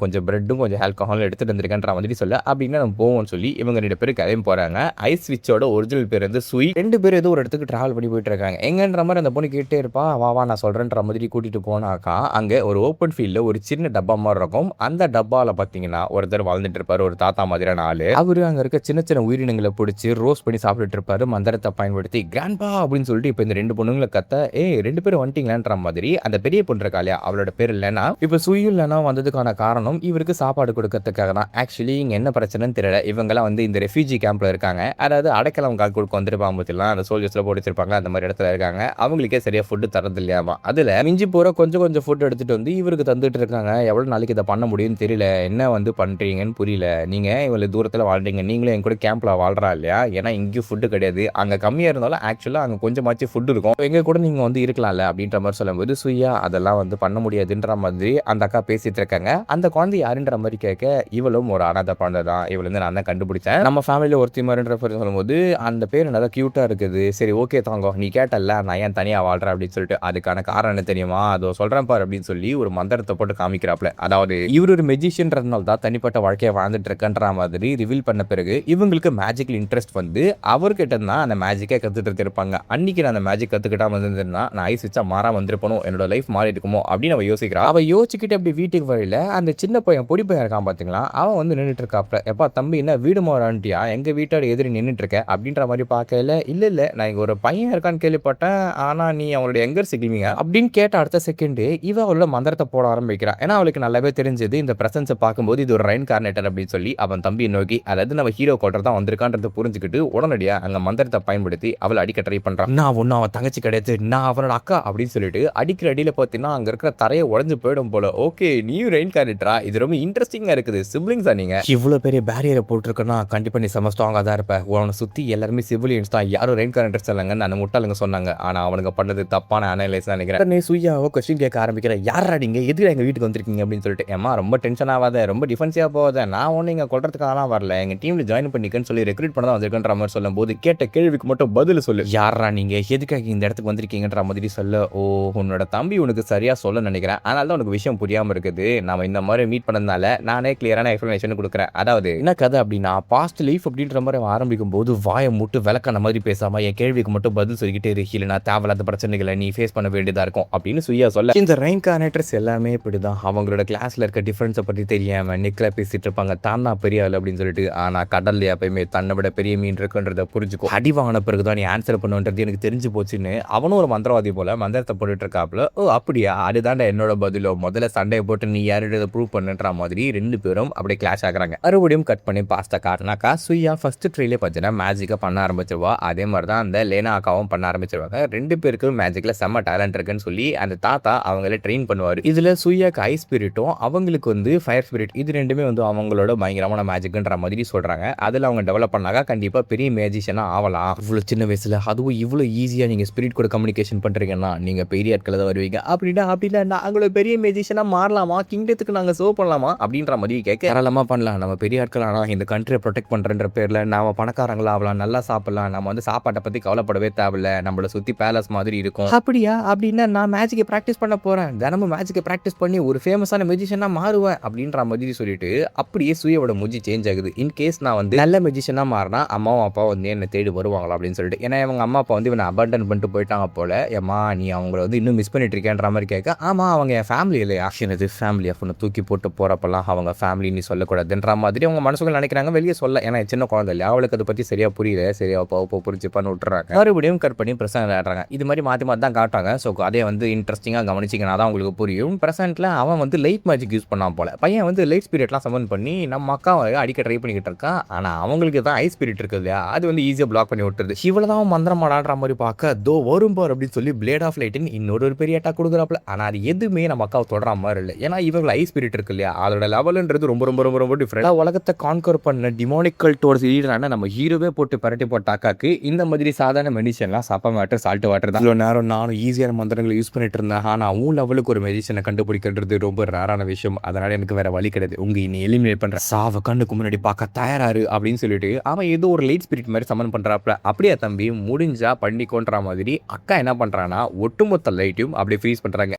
கொஞ்சம் பிரெட்டும், கொஞ்சம் ஆல்கஹாலும் எடுத்துட்டு வந்திருக்கேன்ற மாதிரி சொல்ல, அப்படின்னா நம்ம போவோம்னு சொல்லி இவங்க 2 பேரும் கிளம்பி போறாங்க. ஐஸ் விட்சோட ஒரிஜினல் பேர் வந்து சுய். 2 பேரும் ஏதோ ஒரு இடத்துக்கு டிராவல் பண்ணி போயிட்டு இருக்காங்க. எங்கன்ற மாரி அந்த பொண்ணு கேட்டே இருப்பா. வா, வா நான் சொல்றேன்ற மாதிரி கூட்டிட்டு போனாக்கா, அங்க ஒரு ஓப்பன் ஃபீல்ட்ல ஒரு சின்ன டப்பா மாரி இருக்கும். அந்த டப்பால பார்த்தீங்கன்னா, ஒருத்தர் வாழ்ந்துட்டு இருப்பாரு. ஒரு தாத்தா மாதிரியான ஆளு. அவரு அங்க இருக்க சின்ன சின்ன உயிரினங்கள புடிச்சு ரோஸ்ட் பண்ணி சாப்பிட்டுட்டு இருப்பாரு. மந்திரத்த பயன்படுத்தி கிராண்ட்பா அப்படின்னு சொல்லிட்டு இப்ப இந்த 2 பொண்ணுங்கள கத்த, ஏய் 2 பேரும் வந்துட்டீங்களான்ற மாதிரி அந்த பெரிய பொண்ணு இருக்கா இல்லையா, அவளோட பேர் லெனா. இப்ப சுயும் லெனா வந்ததுக்கான காரணம் இவருக்கு சாப்பாடு கொடுக்கறதுக்காக தான். ஆக்சுவலி இங்க என்ன பிரச்சனைன்னு தெரியல. இவங்கலாம் வந்து இந்த ரெஃப்யூஜி கேம்ப்ல இருக்காங்க. அதாவது அடைக்கலம் கால் கொடுக்க வந்திருப்பாங்க பார்த்தீங்களா, அந்த சோல்ஜர்ஸ்ல போட்டு வச்சிருப்பாங்க. அந்த மாதிரி இடத்துல இருக்காங்க. அவங்களுக்கே சரியா ஃபுட் தரது இல்லையாமா. அதுல மிஞ்சி போற கொஞ்சம் கொஞ்சம் ஃபுட் எடுத்துட்டு வந்து இவருக்கு தந்துட்டு இருக்காங்க. எவ்வளவு நாளைக்கு இதை பண்ண முடியும்னு தெரியல. என்ன வந்து பண்றீங்கன்னு புரியல. நீங்க இவ்வளவு தூரத்துல வாழ்றீங்க. நீங்களும் என் கூட கேம்ப்ல வாழ்றா இல்லையா? ஏன்னா இங்கேயும் ஃபுட் கிடையாது. அங்க கம்மியா இருந்தாலும் ஆக்சுவலா அங்க கொஞ்சமாச்சும் ஃபுட் இருக்கும். எங்க கூட நீங்க வந்து இருக்கலாம்ல அப்படின்ற மாதிரி சொல்லும்போது சுயா அதெல்லாம் வந்து பண்ண முடியாதுன்ற மாதிரி அந்த அக்கா பேசிட்டு இருக்காங்க. அந்த குழந்தை யாருன்ற மாதிரி கேட்க, இவளும் ஒரு அனாதை குழந்தை தான். இவள வந்து நான் தான் கண்டுபிடிச்சேன். நம்ம ஃபேமிலியில ஒருத்தி மாதிரின்ற மாதிரி சொல்லும்போது அந்த பேர் நல்லா கியூட்டா இருக்குது. சரி ஓகே தாங்கோ, நீ கேட்டல்ல நான் ஏன் தனியா வாழ்றேன் அப்படின்னு சொல்லிட்டு, அதுக்கான காரணம் என்ன தெரியுமா, அதோ சொல்றேன் பாரு அப்படின்னு சொல்லி ஒரு மந்திரத்தை போட்டு காமிக்கிறாப்ல. அதாவது இவர் ஒரு மெஜிஷியன்றதுனால தான் தனிப்பட்ட வாழ்க்கையை வாழ்ந்துட்டு இருக்கன்ற மாதிரி ரிவீல் பண்ண பிறகு இவங்களுக்கு மேஜிக்கல் இன்ட்ரெஸ்ட் வந்து அவர்கிட்ட தான் அந்த மேஜிக்கை கத்துட்டு இருப்பாங்க. அன்னைக்கு நான் அந்த மேஜிக் கத்துக்கிட்டாம இருந்திருந்தா நான் ஐஸ் வச்சா மாறாம வந்திருப்பணும், என்னோட லைஃப் மாறி இருக்குமோ அப்படின்னு அவ யோசிக்கிறா. அவ யோசிச்சுக்கிட்டு அப்படி வீட்டுக்கு வரையில அந்த சின்ன பையன் பொடி பையன் இருக்கான் பாத்தீங்களா, அவன் வந்து நின்றுட்டு இருக்காப்ல. எப்பா தம்பி என்ன வீடு மாறான்ட்டியா, எங்க வீட்டோட எதிரி நின்றுட்டு இருக்க அப்படின்ற மாதிரி பார்க்கல. இல்ல நான் இங்க ஒரு பையன் இருக்கான்னு கேள்விப்பட்டேன், ஆனா நீ அவங்களோட எங்கர் சிக்கிங்க அப்படின்னு கேட்ட அடுத்த செகண்ட் இவ அவளோட மந்திரத்தை போட ஆரம்பிக்கிறான். ஏன்னா அவளுக்கு நல்லாவே தெரிஞ்சது இந்த பிரசன்ஸை பார்க்கும்போது இது ஒரு ரெயின் கார்னேட்டர் அப்படின்னு சொல்லி அவன் தம்பி நோக்கி, அதாவது நம்ம ஹீரோ கோட்டர் தான் வந்திருக்கான்றத புரிஞ்சுக்கிட்டு உடனடியா அங்க மந்திரத்தை பயன்படுத்தி அவளை அடிக்க ட்ரை பண்றான். நான் ஒன்னும் அவன் தங்கச்சி கிடையாது, நான் அவனோட அக்கா அப்படின்னு சொல்லிட்டு அடிக்கிற அடியில பார்த்தீங்கன்னா அங்க இருக்கிற தரையை உடஞ்சு போயிடும் போல. ஓகே நீயும் ரெயின் கார்னேட்டரா, இது ரொம்ப இன்ட்ரெஸ்டிங்கா இருக்குது. சிப்லிங்ஸா நீங்க இவ்வளவு பெரிய பேரியரை போட்டுருக்கனா கண்டிப்பா நீ செம ஸ்ட்ராங்கா தான் இருப்ப. உன்னை சுத்தி எல்லாருமே சிவிலியன்ஸ் தான், யாரும் ரெயின் கார்னேட்டர்ஸ் இல்லைங்கன்னு அந்த முட்டாளுங்க சொன்னாங்க. ஆனா அவனுங்க பண்ணது தப்பான அனலைஸ் நினைக்கிறேன். நீ சுயாவோ கொஸ்டின் கேட்க ஆரம்பிக்கிற, யாரா நீங்க எதுக்கு எங்க வீட்டுக்கு வந்திருக்கீங்க அப்படின்னு சொல்லிட்டு. ஏமா ரொம்ப டென்ஷன் ஆகாத, ரொம்ப டிஃபென்சிவா போகாத, நான் ஒன்னும் இங்க கொல்றதுக்காக வரல, எங்க டீம்ல ஜாயின் பண்ணிக்கன்னு சொல்லி ரெக்ரூட் பண்ண தான் வந்திருக்கன்ற மாதிரி சொல்லும் போது கேட்ட கேள்விக்கு மட்டும் பதில் சொல்லு. யாரா நீங்க, எதுக்காக இந்த இடத்துக்கு வந்திருக்கீங்கன்ற மாதிரி சொல்ல. ஓ உன்னோட தம்பி உனக்கு சரியா சொல்ல நினைக்கிறேன், அதனால தான் உனக்கு விஷயம் புரியாம இருக்குது. நம்ம இந்த மாதிரி மீட் பண்ணதுனால நானே கிளியரான எக்ஸ்பிளனேஷன் கொடுக்குறேன். அதாவது என்ன கதை அப்படின்னா, பாஸ்ட் லைஃப் அப்படின்ற மாதிரி ஆரம்பிக்கும் போது வாயை மூட்டு விளக்கான மாதிரி பேசாம என் கேள்விக்கு மட்டும் பதில் சொல்லிக்கிட்டே இருக்கீங்க, நான் தேவையில்லாத பிரச்சனைகளை நீ ஃபேஸ் பண்ண வேண்டியதா இருக்கும் அப்படின்னு சுயா சொல்ல. இந்த ரெயின் கார்னேட்டர்ஸ் எல்லாமே இப்படிதான், அவங்களோட கிளாஸ்ல இருக்க டிஃபரன்ஸை பத்தி தெரியாம நிக்கல பேசிட்டு இருப்பாங்க, தானா பெரிய ஆள் அப்படின்னு சொல்லிட்டு. ஆனா கடல்ல எப்பயுமே தன்னை விட பெரிய மீன் இருக்குன்றத புரிஞ்சுக்கோ, அடி வாங்கின பிறகுதான் நீ ஆன்சர் பண்ணுன்றது எனக்கு தெரிஞ்சு போச்சுன்னு அவனும் ஒரு மந்திரவாதி போல மந்திரத்தை போட்டுட்டு இருக்காப்ல. ஓ அப்படியா, அதுதான்டா என்னோட பதிலோ, முதல்ல சண்டையை போட்டு நீ யாருன்றதை ப்ரூவ் பண்ணுன்ற மாதிரி 2 பேரும் அப்படியே கிளாஷ் ஆகுறாங்க. மறுபடியும் கட் பண்ணி பாஸ்டா காட்டினாக்கா சுயா ஃபர்ஸ்ட் ட்ரெயிலே பார்த்தீங்கன்னா மேஜிக்கா பண்ண ஆரம்பிச்சிருவா. அதே மாதிரி தான் அந்த லேனா அக்காவும் பண்ண ஆரம்பிச்சிருவாங்க. 2 பேருக்கும் மேஜிக்ல செம்ம டேலண்ட் இருக்குன்னு சொல்லி அந்த தாத்தா அவங்கள ட்ரெயின் பண்ணுவார். இதுல சுயாக்கு ஐ ஸ்பிரிட்டும் அவங்களுக்கு வந்து ஃபயர் ஸ்பிரிட், இது 2மே வந்து அவங்களோட பயங்கரமான மேஜிக்ன்ற மாதிரி சொல்றாங்க. அதில் அவங்க டெவலப் பண்ணாக்கா கண்டிப்பா பெரிய மேஜிஷியனா ஆகலாம். இவ்வளோ சின்ன வயசுல அதுவும் இவ்வளோ ஈஸியா நீங்க ஸ்பிரிட் கூட கம்யூனிகேஷன் பண்றீங்கன்னா நீங்க பெரிய ஆட்களை தான் வருவீங்க. அப்படின்னா நாங்கள பெரிய மேஜிஷியனா மாறலாமா, கிங்டத்துக்கு நாங்க சோ பண்ணலாமா அப்படின்ற மாதிரி கேட்க, தாராளமா பண்ணலாம். நம்ம பெரிய ஆட்கள் ஆனா இந்த கண்ட்ரியை ப்ரொடெக்ட் பண்றன்ற பேர்ல நாம பணக்காரங்களா ஆகலாம், நல்லா சாப்பிடலாம், நம்ம வந்து சாப்பாட்டை பத்தி கவலைப்படவே தேவையில்ல, நம்மள சுத்தி பேலஸ் மாதிரி இருக்கும். அப்படியா, அப்படின்னா நான் மேஜிக்கை பிராக்டிஸ் பண்ண போறேன், தினமும் மேஜிக்கை பிராக்டிஸ் பண்ணி ஒரு ஃபேமஸான மேஜிஷியனா மாறுவேன் அப்படின்ற மாதிரி சொல்லிட்டு அப்படியே சுயோட மூஞ்சி சேஞ்ச் ஆகுது. இன் கேஸ் நான் வந்து நல்ல மேஜிஷியனா மாறினா அம்மாவும் அப்பா வந்து என்ன தேடி வருவாங்களா அப்படின்னு சொல்லிட்டு. ஏன்னா அவங்க அம்மா அப்பா வந்து இவனை அபண்டன் பண்ணிட்டு போயிட்டாங்க போல. ஏமா நீ அவங்கள வந்து இன்னும் மிஸ் பண்ணிட்டு இருக்கேன்ற மாதிரி கேட்க, ஆமா அவங்க என் ஃபேமிலி இல்லையா, இது ஃபேமிலி அப்படின்னு தூக்கி போட்டு போறப்பெல்லாம் அவங்க ஃபேமிலி நீ சொல்லக்கூடாதுன்ற மாதிரி அவங்க மனசுக்குள்ள நினைக்கிறாங்க, வெளியே சொல்ல. ஏன்னா சின்ன குழந்தை இல்லையா, அவளுக்கு அதை பத்தி சரியா புரியல, சரியா புரிஞ்சுப்பான்னு விட்டுறாங்க. மறுபடியும் கட் பண்ணி பிரசன்ட் ஆடுறாங்க. இது மாதிரி மாற்றி மாற்றி தான் காட்டுறாங்க. ஸோ அதே வந்து இன்ட்ரெஸ்டிங்காக கவனிச்சிங்கன்னா தான் உங்களுக்கு புரியும். பிரசன்ட்ல அவன் வந்து லைட் மேஜிக் யூஸ் பண்ணான் போல. பையன் வந்து லைட் ஸ்பிரிட்லாம் சமன் பண்ணி நம்ம அக்காவை அடிக்க ட்ரை பண்ணிக்கிட்டு இருக்கான். ஆனால் அவங்களுக்கு தான் ஐ ஸ்பிரிட் இருக்குது இல்லையா, அது வந்து ஈஸியாக பிளாக் பண்ணி விட்டுருது. இவ்வளோ தான் மந்திரம் ஆடுற மாதிரி பார்க்க தோ வரும் பார் அப்படின்னு சொல்லி பிளேட் ஆஃப் லைட்டின் இன்னொரு பெரிய அட்டாக் கொடுக்குறாப்ல. ஆனால் அது எதுவுமே நம்ம அக்காவை தொடர மாதிரி இல்லை. ஏன்னா இவங்க ஐ ஸ்பிரிட் இருக்கு இல்லையா, அதோட லெவல்ன்றது ரொம்ப ரொம்ப ரொம்ப ரொம்ப டிஃப்ரெண்ட். உலகத்தை கான்கர் பண்ண டிமானிக்கல் டோர்ஸ் லீடரான நம்ம ஹீரோவே போட்டு பரட்டி போட்ட அக்காக்கு இந்த மாதிரி சாதாரண மெடிசன்லாம் சப்ப வாட்டர் சால்ட் வாட்டர் தான். இவ்வளோ நேரம் நானும் ஈஸியான மந்திரங்களை யூஸ் பண்ணிட்டு இருந்தேன். ஆனால் அவன் லெவலுக்கு ஒரு மெடிசனை கண்டுபிடிக்கிறது ரொம்ப ரேரான விஷயம். அதனால எனக்கு வேற வழி கிடையாது, உங்க இன்னை எலிமினேட் பண்ற சாவ கண்ணுக்கு முன்னாடி பார்க்க தயாராரு அப்படின்னு சொல்லிட்டு அவன் ஏதோ ஒரு லைட் ஸ்பிரிட் மாதிரி சமன் பண்றாப்ல. அப்படியே தம்பி முடிஞ்சா பண்ணிக்கோன்ற மாதிரி அக்கா என்ன பண்றான்னா ஒட்டுமொத்த லைட்டையும் அப்படியே ஃப்ரீஸ் பண்றாங்க.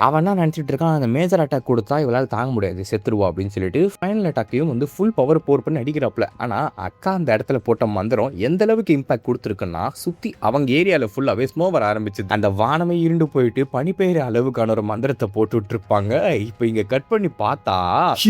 அவன் என்ன நினச்சிட்டு இருக்கான், அந்த மேஜர் அட்டாக் கொடுத்தா இவளால் தாங்க முடியாது, செத்துருவா அப்படின்னு சொல்லிட்டு ஃபைனல் அட்டாக்கையும் வந்து ஃபுல் பவர் போர் பண்ணி அடிக்கிறாப்புல. ஆனால் அக்கா அந்த இடத்துல போட்ட மந்திரம் எந்த அளவுக்கு இம்பாக்ட் கொடுத்துருக்குன்னா, சுற்றி அவங்க ஏரியாவில் ஃபுல்லாகவே ஸ்னோ வர ஆரம்பிச்சுது. அந்த வானமே இருண்டு போயிட்டு பனி பெய்கிற அளவுக்கான ஒரு மந்திரத்தை போட்டுட்டு இருப்பாங்க. இப்போ இங்கே கட் பண்ணி பார்த்தா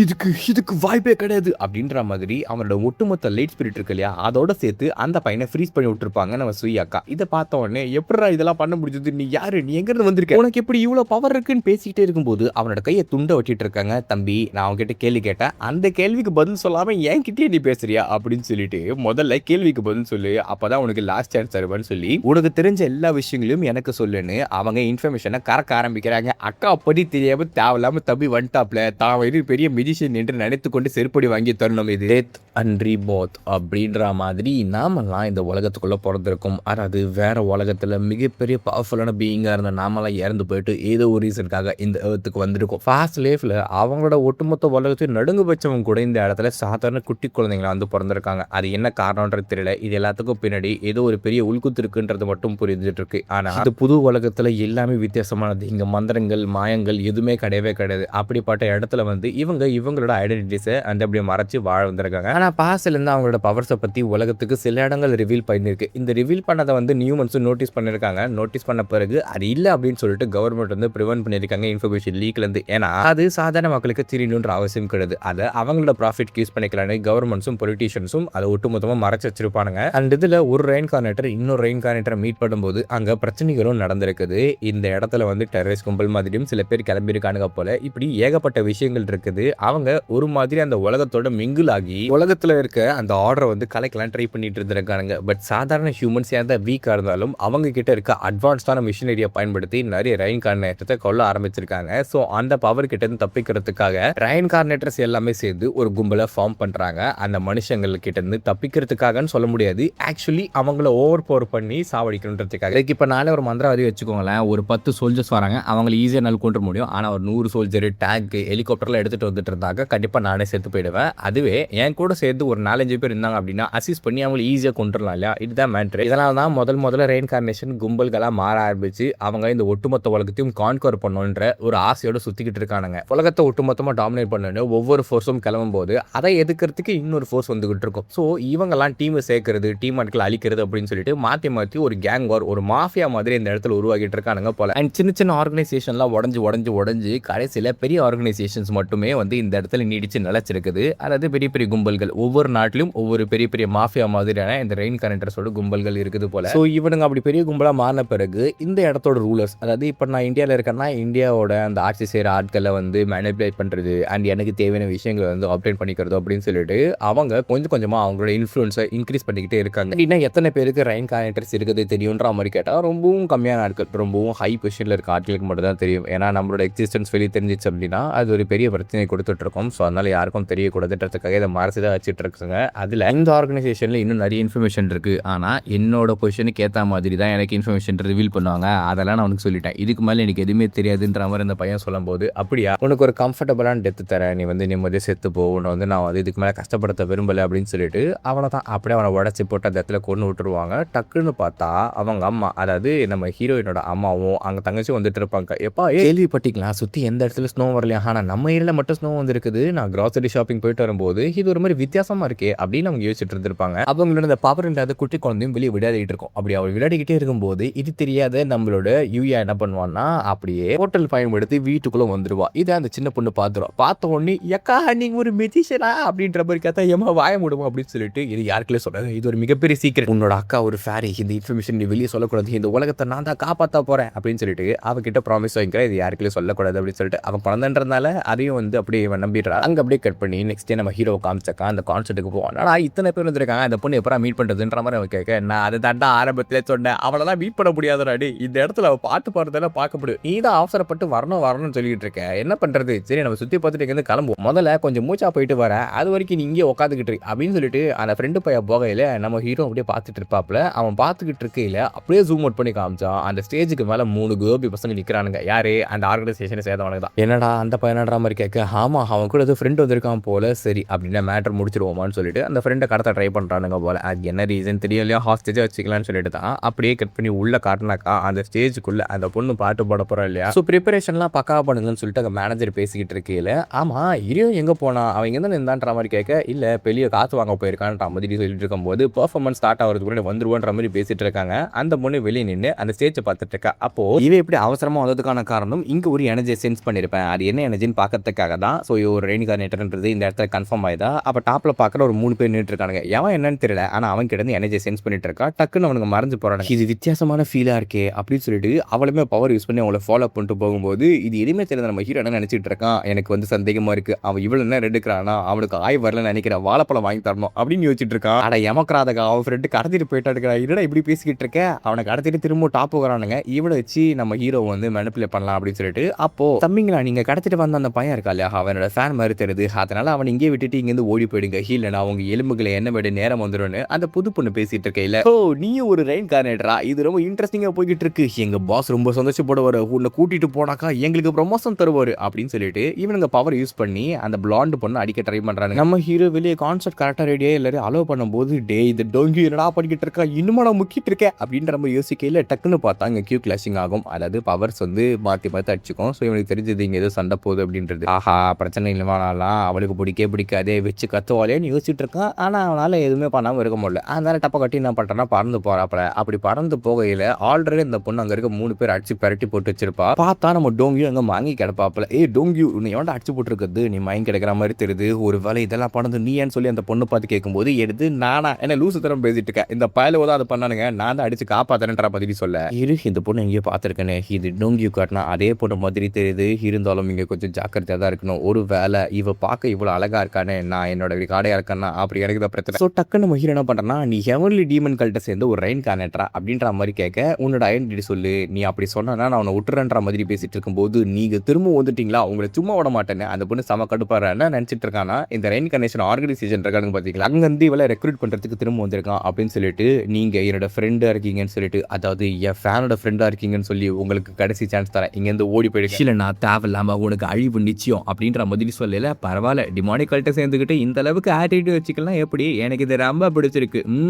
இதுக்கு வாய்ப்பே கிடையாது அப்படின்ற மாதிரி அவனோட ஒட்டுமொத்த லைட் ஸ்பிரிட் இருக்கு இல்லையா, அதோட சேர்த்து அந்த பையனை ஃப்ரீஸ் பண்ணி விட்டுருப்பாங்க நம்ம சுய் அக்கா. இதை பார்த்த உடனே எப்படா இதெல்லாம் பண்ண முடிஞ்சது, நீ யாரு, நீ எங்கிருந்து வந்திருக்க, உனக்கு எப்படி இவ்வளோ பவர் இருக்கு பேசிக்கிட்டே இருக்கும்போது அவனோட கையை துண்ட வச்சிட்டு இருக்காங்க. தம்பி, நான் அவன்கிட்ட கேள்வி கேட்டேன், அந்த கேள்விக்கு பதில் சொல்லாம என்கிட்டயே நீ பேசுறியா அப்படின்னு சொல்லிட்டு, முதல்ல கேள்விக்கு பதில் சொல்லு, அப்பதான் உனக்கு லாஸ்ட் சான்ஸ் தருவேன்னு சொல்லி உனக்கு தெரிஞ்ச எல்லா விஷயங்களையும் எனக்கு சொல்லுன்னு அவங்க இன்ஃபர்மேஷனை கறக்க ஆரம்பிக்கிறாங்க. அக்கா அப்படி தெரியாம தேவையில்லாம தம்பி வந்துட்டாப்ல, தான் பெரிய மியூசிஷியன் என்று நினைத்து கொண்டு செருப்படி வாங்கி தரணும். இது டெத் அண்ட் ரீபோத் அப்படின்ற மாதிரி நாமெல்லாம் இந்த உலகத்துக்குள்ள பிறந்திருக்கும். அதாவது வேற உலகத்துல மிகப்பெரிய பவர்ஃபுல்லான பீயிங்கா இருந்த நாமெல்லாம் இறந்து போயிட்டு ஏதோ ஒரு ரீசனுக்காக இந்த எர்த்துக்கு வந்திருக்கும். ஃபாஸ்ட் லைஃப்ல அவங்களோட ஒட்டுமொத்த உலகத்தையும் நடுங்கு வச்சவங்க கூட இந்த இடத்துல சாதாரண குட்டி குழந்தைங்களா வந்து பிறந்திருக்காங்க. அது என்ன காரணம்ன்றது தெரியல. இது எல்லாத்துக்கும் பின்னாடி ஏதோ ஒரு பெரிய உள்குத்து இருக்குன்றது மட்டும் புரிஞ்சுட்டு இருக்கு. ஆனா அது புது உலகத்துல எல்லாமே வித்தியாசமானது. இங்க மந்திரங்கள் மாயங்கள் எதுவுமே கிடையவே கிடையாது. அப்படிப்பட்ட இடத்துல வந்து இவங்களோட ஐடென்டிட்டிஸை அந்த அப்படியே மறைச்சு வாழ வந்திருக்காங்க. ஆனா பாஸ்ட்ல இருந்து அவங்களோட பவர்ஸை பத்தி உலகத்துக்கு சில இடங்கள் ரிவீல் பண்ணிருக்கு. இந்த ரிவீல் பண்ணதை வந்து நியூமன்ஸும் நோட்டீஸ் பண்ணிருக்காங்க. நோட்டீஸ் பண்ண பிறகு அது இல்லை அப்படின்னு சொல்லிட்டு கவர்மெண்ட் வந்து ப்ரிவென்ட் பண்ணிருக்காங்க இன்ஃபர்மேஷன் லீக்ல இருந்து. ஏன்னா அது சாதாரண மக்களுக்கு தெரியணுன்ற அவசியம் கிடையாது. அதை அவங்களோட ப்ராஃபிட் யூஸ் பண்ணிக்கலாம்னு கவர்மெண்ட்ஸும் பொலிட்டீஷியன்ஸும் அதை ஒட்டுமொத்தமாக மறைச்சு வச்சிருப்பானுங்க. அண்ட் இதுல ஒரு ரெயின்கார்னேட்டர் இன்னொரு ரெயின்கார்னேட்டரை மீட் பண்ணும்போது அங்க பிரச்சனைகளும் நடந்திருக்குது. இந்த இடத்துல வந்து டெரரிஸ்ட் கும்பல் மாதிரியும் சில பேர் கிளம்பியிருக்கானுங்க போல. இப்படி ஏகப்பட்ட விஷயங்கள் இருக்குது. அவங்க ஒரு மாதிரி அந்த உலகத்தோட மிங்கிள் ஆகி உலகத்துல இருக்க அந்த ஆர்டரை வந்து கலைக்கலாம் ட்ரை பண்ணிட்டு இருந்திருக்கானுங்க. பட் சாதாரண ஹியூமன்ஸ் ஏதாவது வீக்கா இருந்தாலும் அவங்க கிட்ட இருக்க அட்வான்ஸ்டான மிஷினரியை பயன்படுத்தி நிறைய ரெயின்கார்னேட்டரை கொல்ல ஆரம்பிச்சிருக்காங்க. ஸோ அந்த பவர் கிட்ட இருந்து தப்பிக்கிறதுக்காக ரெயின்கார்னேட்டர்ஸ் எல்லாமே சேர்ந்து ஒரு கும்பலை ஃபார்ம் பண்றாங்க. அந்த மனுஷங்கள் கிட்ட இருந்து தப்பிக்கிறதுக்காகன்னு சொல்ல முடியாது, ஆக்சுவலி அவங்கள ஓவர் பவர் பண்ணி சாவடிக்கணுன்றதுக்காக. இப்போ நாளே ஒரு மந்திரவாதி வச்சுக்கோங்களேன், ஒரு 10 சோல்ஜர்ஸ் வராங்க, அவங்களை ஈஸியாக நாள் கொண்டு முடியும். ஆனால் ஒரு 100 சோல்ஜர் டேங்க் ஹெலிகாப்டர்லாம் எடுத்துட்டு வந்துட்டு இருந்தாங்க, கண்டிப்பாக நானே சேர்த்து போயிடுவேன். அதுவே என் கூட சேர்த்து ஒரு 4-5 பேர் இருந்தாங்க அப்படின்னா அசிஸ்ட் பண்ணி அவங்களை ஈஸியாக கொண்டுடலாம் இல்லையா. இதுதான் மேட்ரு. இதனால தான் முதல்ல ரெயின்கார்னேஷன் கும்பல்களாக மாற ஆரம்பிச்சு அவங்க இந்த ஒட்டுமொத்த உலகத்தையும் கான்கவர் பண்ணணுன்ற ஒரு ஆசையோட சுத்திக்கிட்டு இருக்கானுங்க. உலகத்தை ஒட்டுமொத்தமா டாமினேட் பண்ணு ஒவ்வொரு ஃபோர்ஸும் கிளம்பும் போது அதை எதுக்கிறதுக்கு இன்னொரு ஃபோர்ஸ் வந்துகிட்டு இருக்கும். ஸோ இவங்கெல்லாம் டீமை சேர்க்கறது, டீம் ஆட்களை அழிக்கிறது அப்படின்னு சொல்லிட்டு மாற்றி ஒரு கேங் வார், ஒரு மாஃபியா மாதிரி இந்த இடத்துல உருவாக்கிட்டு இருக்கானுங்க போல. அண்ட் சின்ன ஆர்கனைசேஷன்லாம் உடஞ்சு கடைசியில் பெரிய ஆர்கனைசேஷன்ஸ் மட்டுமே வந்து இந்த இடத்துல நீடிச்சு நிலைச்சிருக்குது. அதாவது பெரிய கும்பல்கள் ஒவ்வொரு நாட்டிலும் ஒவ்வொரு பெரிய மாஃபியா மாதிரியான இந்த ரெயின்கார்னேட்டர்ஸோட கும்பல்கள் இருக்குது போல. ஸோ இவனுங்க அப்படி பெரிய கும்பலா மாறின பிறகு இந்த இடத்தோட ரூலர்ஸ், அதாவது இப்போ நான் இந்தியாவில் இருக்கேன்னா இந்தியாவோட அந்த ஆட்சி செய்கிற ஆட்களை வந்து மேனிபுலேட் பண்ணுறது அண்ட் எனக்கு தேவையான விஷயங்களை வந்து ஆப்டேட் பண்ணிக்கிறது அப்படின்னு சொல்லிட்டு அவங்க கொஞ்சமாக அவங்களோட இன்ஃப்ளூயன்ஸை இன்க்ரீஸ் பண்ணிக்கிட்டே இருக்காங்க. அப்படின்னா எத்தனை பேருக்கு ரெயின்கார்னேட்டர்ஸ் இருக்குது தெரியுன்ற மாதிரி கேட்டால் ரொம்பவும் கம்மியான ஆட்கள், ரொம்பவும் ஹை பொசிஷனில் இருக்க ஆட்களுக்கு மட்டும் தான் தெரியும். ஏன்னா நம்மளோட எக்ஸிஸ்டன்ஸ் வெளியே தெரிஞ்சிச்சு அப்படின்னா அது ஒரு பெரிய பிரச்சனையை கொடுத்துட்டு இருக்கோம். ஸோ அதனால யாருக்கும் தெரியக்கூடாதுன்றதுக்காக இதை மறைச்சு தான் வச்சுட்டு இருக்காங்க. அதில் இந்த ஆர்கனைசேஷனில் இன்னும் நிறைய இன்ஃபர்மேஷன் இருக்குது. ஆனால் என்னோட பொசிஷனுக்கு ஏற்ற மாதிரி தான் எனக்கு இன்ஃபர்மேஷன் ரிவீல் பண்ணுவாங்க. அதெல்லாம் நான் உனக்கு சொல்லிட்டேன், இதுக்கு மேலே எனக்கு எதுவுமே தெரியாதுன்ற மாதிரி இந்த பையன் சொல்லும் போது, அப்படியா உனக்கு ஒரு கம்ஃபர்டபுளான டெத்து தரேன், நீ வந்து நிம்மதியாக செத்து போ, உன்னை வந்து நான் வந்து இதுக்கு மேலே கஷ்டப்படுத்த விரும்பலை அப்படின்னு சொல்லிட்டு அவனை தான் அப்படியே அவனை உடச்சி போட்டு அந்த இடத்துல கொண்டு விட்டுருவாங்க. டக்குன்னு பார்த்தா அவங்க அம்மா, அதாவது நம்ம ஹீரோயினோட அம்மாவும் அங்கே தங்கச்சியும் வந்துட்டு இருப்பாங்க. எப்பா கேள்விப்பட்டீங்களா, சுற்றி எந்த இடத்துல ஸ்னோ வரலையா, ஆனால் நம்ம ஏரியாவில் மட்டும் ஸ்னோ வந்துருக்குது, நான் கிராசரி ஷாப்பிங் போயிட்டு வரும்போது இது ஒரு மாதிரி வித்தியாசமாக இருக்கே அப்படின்னு அவங்க யோசிச்சுட்டு இருந்திருப்பாங்க. அவங்களோட இந்த பவர் இல்லாத குட்டி குழந்தையும் வெளியே விளையாடிட்டு இருக்கும். அப்படி அவள் விளையாடிக்கிட்டே இருக்கும்போது இது தெரியாத நம்மளோட யூயா என்ன பண்ணுவான்னா அப்படியே ஹோட்டல் பயன்படுத்தி வீட்டுக்குள்ள வந்துருவா. இதை அந்த சின்ன பொண்ணு பார்த்துரும். பார்த்த உடனே எக்கா நீங்க ஒரு மெஜிஷியனா அப்படின்ற மாதிரி கேட்டா ஏமா வாய முடியும் அப்படின்னு சொல்லிட்டு, இது யாருக்குள்ளே சொல்றாங்க, இது ஒரு மிகப்பெரிய சீக்கிரம், உன்னோட அக்கா ஒரு ஃபேரி, இந்த இன்ஃபர்மேஷன் நீ வெளியே சொல்லக்கூடாது, இந்த உலகத்தை நான் தான் காப்பாற்ற போறேன் அப்படின்னு சொல்லிட்டு அவகிட்ட ப்ராமிஸ் வாங்கிக்கிறேன், இது யாருக்குள்ளே சொல்லக்கூடாது அப்படின்னு சொல்லிட்டு அவன் குழந்தைன்றதுனால அதையும் வந்து அப்படியே நம்பிடுறா. அங்கே அப்படியே கட் பண்ணி நெக்ஸ்ட் டே நம்ம ஹீரோ காமிச்சாக்கா அந்த கான்சர்ட்டுக்கு போவான். ஆனால் இத்தனை பேர் வந்துருக்காங்க, அந்த பொண்ணு எப்போ மீட் பண்ணுறதுன்ற மாதிரி அவன் கேட்க, நான் அதை தாண்டா ஆரம்பத்திலே சொன்னேன், அவளெல்லாம் மீட் பண்ண முடியாதுடாடி, இந்த இடத்துல அவள் பாட்டு பாடுறதெல்லாம் பார்க்க முடியும், நீ தான் அவசரப்பட்டு வரணும்னு சொல்லிட்டு இருக்க, என்ன பண்றது, சரி நம்ம சுற்றி பார்த்துட்டு இங்கே கிளம்புவோம், முதல்ல கொஞ்சம் மூச்சா போயிட்டு வர, அது வரைக்கும் நீ இங்கே உட்காந்துக்கிட்டு அப்படின்னு சொல்லிட்டு அந்த ஃப்ரெண்டு பையன் போகையில் நம்ம ஹீரோ அப்படியே பார்த்துட்டு இருப்பாப்புல. அவன் பார்த்துக்கிட்டு இருக்கையில் அப்படியே ஜூம் அவுட் பண்ணி காமிச்சான், அந்த ஸ்டேஜுக்கு மேலே 3 கோபி பசங்க நிற்கிறானுங்க. யாரு, அந்த ஆர்கனைசேஷனை சேர்ந்தவனுக்கு தான். என்னடா அந்த பையனடா மாதிரி கேட்க, ஆமா அவன் கூட ஃப்ரெண்ட் வந்திருக்கான் போல, சரி அப்படின்னா மேட்டர் முடிச்சிருவோமான்னு சொல்லிட்டு அந்த ஃப்ரெண்டை கடத்த ட்ரை பண்ணுறானுங்க போல. அது என்ன ரீசன் தெரியலையோ ஹாஸ்டேஜாக வச்சுக்கலாம்னு சொல்லிட்டு தான் அப்படியே கட் பண்ணி உள்ள காட்டினாக்கா அந்த ஸ்டேஜுக்குள்ள அந்த பொண்ணு பாட்டு போட போகிறோம் இல்லையா. ஸோ ப்ரிப்பரேஷன்லாம் பக்கா பண்ணுங்கன்னு சொல்லிட்டு அங்கே மேனேஜர் பேசிக்கிட்டு இருக்கையில், ஆமாம் ஹீரோ எங்கே போனா, அவன் எங்கே தான் இருந்தான்ற மாதிரி கேட்க, இல்லை பெரிய காற்று வாங்க போயிருக்கான்ற மாதிரி சொல்லிட்டு இருக்கும்போது பர்ஃபார்மன்ஸ் ஸ்டார்ட் ஆகிறதுக்கு முன்னாடி வந்துருவோன்ற மாதிரி பேசிட்டு இருக்காங்க. அந்த பொண்ணு வெளியே நின்று அந்த ஸ்டேஜை பார்த்துட்டு இருக்கா. அப்போ இவன் எப்படி அவசரமாக வந்ததுக்கான காரணம் இங்கே ஒரு எனர்ஜியை சென்ஸ் பண்ணியிருப்பேன், அது என்ன எனர்ஜின்னு பார்க்கறதுக்காக தான். ஸோ ஒரு ரெயின்கார்னேட்டர்ன்றது இந்த இடத்துல கன்ஃபார்ம் ஆயிதா. அப்போ டாப்பில் பார்க்குற ஒரு 3 பேர் நின்றுட்டு இருக்காங்க. எவன் என்னன்னு தெரியல, ஆனால் அவன் கிட்ட இருந்து எனர்ஜியை சென்ஸ் பண்ணிட்டு இருக்கா. டக்குன்னு அவனுக்கு மறைஞ்சு போறாங்க. இது வித்தியாசமான ஃபீலாக இருக்கே அப்படின்னு சொல்லிட்டு அவளுமே பவர் யூஸ் பண்ணி அவளை ஃபாலோ பண்ணிட்டு போகும்போது இது எதுவுமே தெரியல. நம்ம ஹீரோ என்ன நினைச்சிட்டு இருக்கான், எனக்கு வந்து சந்தேகமா இருக்கு, அவன் இவ்வளவு என்ன ரெண்டுக்கிறானா, அவனுக்கு ஆய் வரலன்னு நினைக்கிற, வாழைப்பழம் வாங்கி தரணும் அப்படின்னு யோசிச்சுட்டு இருக்கான். அட எமக்கிறாதக்கா, அவன் ஃப்ரெண்டு கடத்திட்டு போயிட்டா இருக்கா, என்னடா இப்படி பேசிக்கிட்டு இருக்க, அவனை கடத்திட்டு திரும்ப டாப் வரானுங்க. இவளை வச்சு நம்ம ஹீரோ வந்து மெனிப்புலேட் பண்ணலாம் அப்படின்னு சொல்லிட்டு, அப்போ தம்பிங்களா நீங்க கடத்திட்டு வந்த அந்த பையன் இருக்கா இல்லையா, அவனோட ஃபேன் மாதிரி தெரியுது, அதனால அவன் இங்கே விட்டுட்டு இங்கேருந்து ஓடி போயிடுங்க, இல்லைனா அவங்க எலும்புகளை என்ன விட நேரம் வந்துடும்னு அந்த புது பொண்ணு பேசிட்டு இருக்கையில, ஓ நீயும் ஒரு ரெயின் கார்னேட்டரா, இது ரொம்ப இன்ட்ரெஸ்டிங்கா போய்கிட்டு இருக்கு, எங்க பாஸ் ரொம்ப சந்தோஷப்படுவாரு, உன்னை கூட்டிட்டு போனாக்கா எங்களுக்கு ப்ரொமோஷன் தருவாரு அப்படின்னு சொல்லிட்டு இவனுங்க பவர் யூஸ் பண்ணி அந்த பிளாண்ட் பொண்ணு அடிக்க ட்ரை பண்றாங்க. நம்ம ஹீரோ வெளியே கான்செப்ட் கரெக்டா ரெடியா எல்லாரும் அலோவ் பண்ணும்போது, டே இது டோங்கி என்னடா பண்ணிக்கிட்டு இருக்கா, இன்னுமா நான் முக்கிட்டு இருக்கேன் அப்படின்ற நம்ம யோசிக்கையில டக்குன்னு பார்த்தா அங்கே கியூ கிளாஷிங் ஆகும். அதாவது பவர்ஸ் வந்து மாற்றி மாற்றி அடிச்சுக்கும். ஸோ இவனுக்கு தெரிஞ்சது இங்கே ஏதோ சண்டை போகுது அப்படின்றது. ஆஹா பிரச்சனை இல்லைவானாலாம், அவளுக்கு பிடிக்காதே வச்சு கத்துவாளேன்னு யோசிச்சுட்டு இருக்கான். ஆனால் அவனால் எதுவுமே பண்ணாமல் இருக்க முடியல. அதனால டப்ப கட்டி என்ன பண்ணுறான்னா பறந்து போறாப்பல. அப்படி பறந்து போகையில் ஆல்ரெடி இந்த பொண்ணு அங்கே இருக்க 3 பேர் அடிச்சு பரட்டி போட்டு வச்சிருப்பா. பார்த்தா நம்ம டோங்கியும் அங்கே வாங்கி கிடப்பாப்புல. டோங்கியூ நீ எவன்டா அடிச்சு போட்டுருக்குது, நீ மயங்கி கிடக்கிற மாதிரி தெரியுது, ஒரு வேலை இதெல்லாம் பண்ணது நீ ஏன்னு சொல்லி அந்த பொண்ணு பார்த்து கேட்கும்போது, எடுத்து நானா என்ன லூசு தரம் பேசிட்டு இருக்கேன், இந்த பயலோ தான் அதை பண்ணானுங்க, நான் தான் அடிச்சு காப்பாத்தேன்ற மாதிரி சொல்ல, இந்த பொண்ணு எங்கேயோ பார்த்துருக்கேன்னு இது டோங்கியூ காட்டினா அதே பொண்ணு மாதிரி தெரியுது, இருந்தாலும் இங்கே கொஞ்சம் ஜாக்கிரதையாக தான் இருக்கணும், ஒரு வேலை இவ பார்க்க இவ்வளோ அழகா இருக்கானே, நான் என்னோட காடையா இருக்கேன்னா அப்படி எனக்கு தான் பிரச்சனை. ஸோ டக்குன்னு நம்ம ஹீரோ என்ன பண்ணுறேன்னா, நீ ஹெவன்லி டீமன் கல்ட்ட சேர்ந்து ஒரு ரெயின் கார்னேட்டரா அப்படின்ற மாதிரி கேட்க, உன்னோட ஐடென்டிட்டி சொல்லு, நீ அப்படி சொன்னா நான் அவனை விட்டுறேன்ற மாதிரி பேசிட்டு இருக்கும்போது, நீங்க திரும்ப வந்துட்டீங்களா, உங்களை சும்மா விட மாட்டேன்னு அந்த பொண்ணு செம கடுப்பாருன்னு நினைச்சிட்டு இருக்கானா. இந்த ரெயின் கனெக்ஷன் ஆர்கனைசேஷன் இருக்காங்க பார்த்தீங்களா, அங்கேருந்து இவளை ரெக்ரூட் பண்ணுறதுக்கு திரும்ப வந்திருக்கான் அப்படின்னு சொல்லிட்டு, நீங்கள் என்னோட ஃப்ரெண்டாக இருக்கீங்கன்னு சொல்லிட்டு, அதாவது என் ஃபேனோட ஃப்ரெண்டாக இருக்கீங்கன்னு சொல்லி உங்களுக்கு கடைசி சான்ஸ் தரேன், இங்கேருந்து ஓடி போயிடுச்சு, இல்லை நான் தேவையில்லாமல் உனக்கு அழிவு நிச்சயம் அப்படின்ற மாதிரி சொல்லல. பரவாயில்ல டிமானிக்கல்ட்ட சேர்ந்துக்கிட்டு இந்த அளவுக்கு ஆட்டிடியூட் வச்சுக்கலாம் எப்படி, எனக்கு இது ரொம்ப பிடிச்சிருக்கு,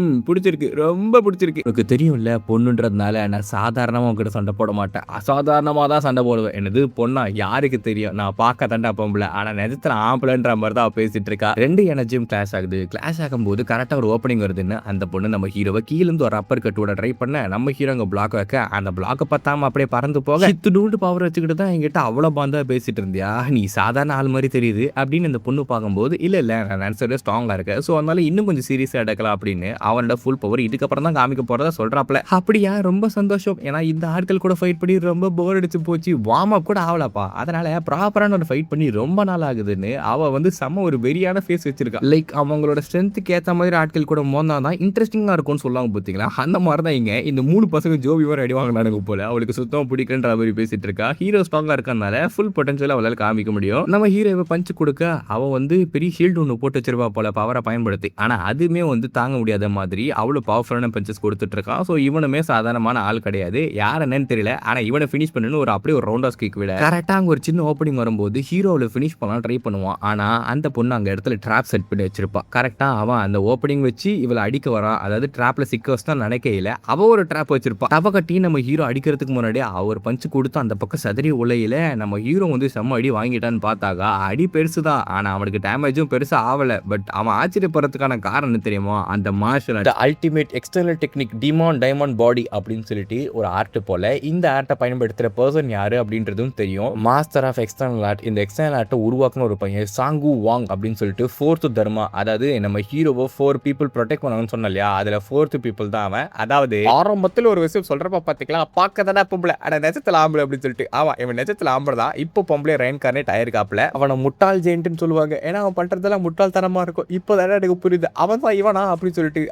பிடிச்சிருக்கு, ரொம்ப பிடிச்சிருக்கு. எனக்கு தெரியும்ல பொண்ணுன்றதுனால நான் சாதாரணமாக உங்ககிட்ட சண்டை போட மாட்டேன், அசாதாரணமாக தான் சண்டை போடுவேன். என்னது பொண்ணா, யாருக்கு தெரியும், நான் பார்க்க தண்டா பொம்பளை, ஆனால் நிஜத்தில் ஆம்பளைன்ற மாதிரி தான் பேசிட்டு இருக்கா. 2 எனர்ஜியும் கிளாஷ் ஆகுது. கிளாஷ் ஆகும்போது கரெக்டாக ஒரு ஓப்பனிங் வருதுன்னு அந்த பொண்ணு நம்ம ஹீரோவை கீழேருந்து ஒரு அப்பர் கட்டோட ட்ரை பண்ண, நம்ம ஹீரோ அங்கே பிளாக் வைக்க, அந்த பிளாக்கை பார்த்தாம அப்படியே பறந்து போக, சித்துண்டு பவர் வச்சுக்கிட்டு தான் என்கிட்ட அவ்வளோ பாந்தா பேசிட்டு இருந்தியா, நீ சாதாரண ஆள் மாதிரி தெரியுது அப்படின்னு இந்த பொண்ணு பார்க்கும்போது, இல்லை நான் நினைச்சதே ஸ்ட்ராங்காக இருக்கேன், ஸோ அதனால இன்னும் கொஞ்சம் சீரியஸாக எடுக்கலாம் அப்படின்னு அவனோட ஃபுல் பவர் இதுக்கப்புறம் தான் காமிக்க போகிறதா சொல்கிறாப்ல. அப்படியா, ரொம்ப சந்தோஷம், ஏன்னா இந்த ஆட்கள் கூட ஃபைட் பண்ணி ரொம்ப போர் அடிச்சு போச்சு, வார்ம் அப் கூட ஆகலப்பா, அதனால ப்ராப்பரான ஒரு ஃபைட் பண்ணி ரொம்ப நாள் ஆகுதுன்னு அவ வந்து செம்ம ஒரு வெறியான ஃபேஸ் வச்சிருக்கா. லைக் அவங்களோட ஸ்ட்ரென்த்துக்கு ஏற்ற மாதிரி ஆட்கள் கூட மோந்தா தான் இன்ட்ரெஸ்டிங்காக இருக்கும்னு சொல்லுவாங்க பார்த்தீங்களா, அந்த மாதிரி தான் இங்கே இந்த 3 பசங்க ஜோபி மாதிரி அடி வாங்கினானுங்க போல. அவளுக்கு சுத்தமாக பிடிக்குன்ற மாதிரி பேசிட்டு இருக்கா. ஹீரோ ஸ்ட்ராங்காக இருக்கனால ஃபுல் பொட்டன்ஷியல் அவளால் காமிக்க முடியும். நம்ம ஹீரோவை பஞ்சு கொடுக்க அவன் வந்து பெரிய ஷீல்டு ஒன்று போட்டு வச்சிருப்பா போல பவரை பயன்படுத்தி, ஆனால் அதுவுமே வந்து தாங்க முடியாத மாதிரி அவ்வளோ பவர்ஃபுல்லான பஞ்சஸ் கொடுத்துட்டு இருக்கான். ஸோ இவனுமே சாதாரணமான ஆள் கிடையாது, யார் என்னன்னு தெரியல, ஆனால் இவனை ஃபினிஷ் பண்ணணும் ஒரு அப்படியே ஒரு ரவுண்ட் ஆஃப் கிக் விட கரெக்டாக அங்கே ஒரு சின்ன ஓப்பனிங் வரும்போது ஹீரோவில் ஃபினிஷ் பண்ணலாம் ட்ரை பண்ணுவான். ஆனால் அந்த பொண்ணு அங்கே இடத்துல ட்ராப் செட் பண்ணி வச்சிருப்பா. கரெக்டாக அவன் அந்த ஓப்பனிங் வச்சு இவளை அடிக்க வரான், அதாவது ட்ராப்பில் சிக்க வச்சு தான் நினைக்கையில அவள் ஒரு ட்ராப் வச்சிருப்பா. தவ கட்டி நம்ம ஹீரோ அடிக்கிறதுக்கு முன்னாடி அவர் பஞ்சு கொடுத்து அந்த பக்கம் சதறி உலையில நம்ம ஹீரோ வந்து செம்ம அடி வாங்கிட்டான்னு பார்த்தாக்கா அடி பெருசு தான், ஆனால் அவனுக்கு டேமேஜும் பெருசாக ஆகலை. பட் அவன் ஆச்சரியப்படுறதுக்கான காரணம் தெரியுமா, அந்த martial art ultimate external technique demon diamond body அப்படின்னு சொல்லிட்டு ஒரு ஆர்ட் போல. இந்த ஆர்ட்டை பயன்படுத்துகிற பர்சன் யாரு அப்படின்றதும் தெரியும், மாஸ்டர் ஆஃப் எக்ஸ்டர்னல் ஆர்ட். இந்த எக்ஸ்டர்னல் ஆர்ட்டை உருவாக்குன ஒரு பையன் சாங்கு வாங் அப்படின்னு சொல்லிட்டு 4th தர்மா, அதாவது நம்ம ஹீரோவை 4 people ப்ரொடெக்ட் பண்ணணும்னு சொன்ன இல்லையா, அதில் 4th people தான் அவன். அதாவது ஆரம்பத்தில் ஒரு விஷயம் சொல்கிறப்ப பார்த்துக்கலாம், பார்க்க தானே பொம்பளை, ஆனால் நெஜத்தில் ஆம்பளை அப்படின்னு சொல்லிட்டு, அவன் இவன் நெஜத்தில் ஆம்பளை தான், இப்போ பொம்பளை ரெயின் கார்னேட் ஆயிருக்காப்புல. அவனை முட்டாள் ஜெயின்ட்டுன்னு சொல்லுவாங்க, ஏன்னா அவன் பண்ணுறதெல்லாம் முட்டாள்தனமாக இருக்கும். இப்போ தானே எனக்கு புரியுது அவன் தான் இவனா அப்படின்னு சொல்லிட்டு.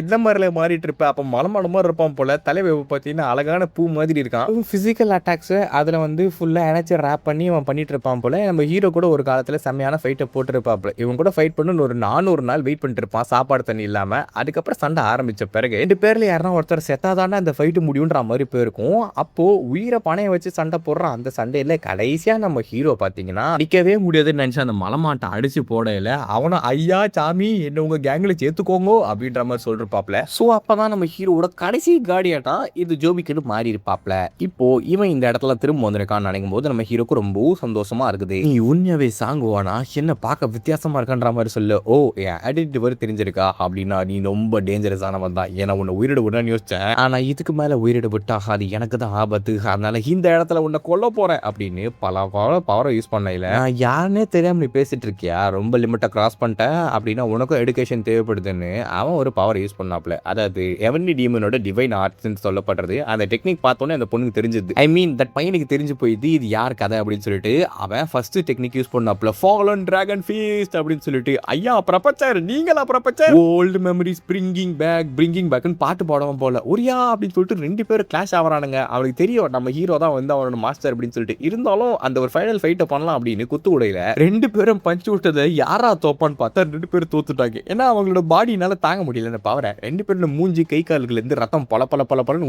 என்ன மாதிரில மாறிட்டு இருப்பேன், அப்போ மலமாட மாதிரி இருப்பான் போல. தலைவை பார்த்தீங்கன்னா அழகான பூ மாதிரி இருக்கான். ஃபிசிக்கல் அட்டாக்ஸ் அதில் வந்து ஃபுல்லாக எனர்ஜி ரேப் பண்ணி அவன் பண்ணிட்டு இருப்பான் போல. நம்ம ஹீரோ கூட ஒரு காலத்தில் செம்மையான ஃபைட்டை போட்டுருப்பாப்புல. இவன் கூட ஃபைட் பண்ணு ஒரு 400 நாள் வெயிட் பண்ணிட்டு இருப்பான் சாப்பாடு தண்ணி இல்லாமல். அதுக்கப்புறம் சண்டை ஆரம்பித்த பிறகு 2 பேரில் யாருன்னா ஒருத்தர் செத்தாதானே அந்த ஃபைட்டு முடியுன்ற மாதிரி போயிருக்கும். அப்போது உயிரை பணையை வச்சு சண்டை போடுறான். அந்த சண்டையில் கடைசியாக நம்ம ஹீரோ பார்த்தீங்கன்னா நிற்கவே முடியாதுன்னு நினச்சி அந்த மலமாட்டை அடிச்சு போடையில் அவனும் ஐயா சாமி என்ன உங்க கேங்ல சேர்த்துக்கோங்க அப்படின்ற மாதிரி சொல்லிருப்பாப்ல. ஸோ அப்பதான் நம்ம ஹீரோட கடைசி கார்டியனா இது ஜோபிக்குன்னு மாறி இருப்பாப்ல. இப்போ இவன் இந்த இடத்துல திரும்ப வந்திருக்கான்னு நினைக்கும் போது நம்ம ஹீரோக்கு ரொம்ப சந்தோஷமா இருக்குது. நீ உண்மையாவே சாங்குவானா, என்ன பார்க்க வித்தியாசமா இருக்கான்ற மாதிரி சொல்லு. ஓ என் ஆட்டிடியூட் வரை தெரிஞ்சிருக்கா அப்படின்னா நீ ரொம்ப டேஞ்சரஸ் ஆனவன் தான். ஏன்னா உன்னை உயிரிட விடணும்னு யோசிச்சேன், ஆனா இதுக்கு மேல உயிரிட விட்டா அது எனக்கு தான் ஆபத்து, அதனால இந்த இடத்துல உன்னை கொல்ல போறேன் அப்படின்னு பல பவரை யூஸ் பண்ணல. நான் யாருன்னே தெரியாம நீ பேசிட்டு இருக்கியா, ரொம்ப லிமிட்டை கிராஸ் பண்ணிட்டேன் அப்படின்னா உனக்கும் எடுகேஷன் தேவைப்படுதுன்னு அவன் ஒரு பவர் யூஸ் பண்ணாப்ல. அதாவது எவன்லி டீமனோட டிவைன் ஆர்ட்ஸ் சொல்லப்படுறது. அந்த டெக்னிக் பார்த்தோன்னே அந்த பொண்ணுக்கு தெரிஞ்சது. ஐ மீன் தட் பையனுக்கு தெரிஞ்சு போயிது இது யார் கதை அப்படின்னு சொல்லிட்டு அவன் ஃபர்ஸ்ட் டெக்னிக் யூஸ் பண்ணாப்ல. ஃபாலன் டிராகன் ஃபீஸ்ட் அப்படின்னு சொல்லிட்டு ஐயா ப்ரொபச்சர் நீங்களா ப்ரொபச்சர் ஓல்டு மெமரிஸ் பிரிங்கிங் பேக்னு பாட்டு பாடுவான் போல. ஒரியா அப்படின்னு சொல்லிட்டு ரெண்டு பேரும் கிளாஷ் ஆகிறானுங்க. அவனுக்கு தெரியும் நம்ம ஹீரோ தான் வந்து அவனோட மாஸ்டர் அப்படின்னு சொல்லிட்டு. இருந்தாலும் அந்த ஒரு ஃபைனல் ஃபைட்டை பண்ணலாம் அப்படின்னு குத்து உடையில ரெண்டு பேரும் பஞ்சு விட்டதை யாரா தோப்பான்னு பார்த்தா ரெண்டு பேரும் தோத்துட்டாங்க. ஏன்னா அவங்களோட பாடினால தாங்க முடியல அந்த பவரை. ரெண்டு பேரும் மூஞ்சி கை கால்கள் இருந்து ரத்தம் பல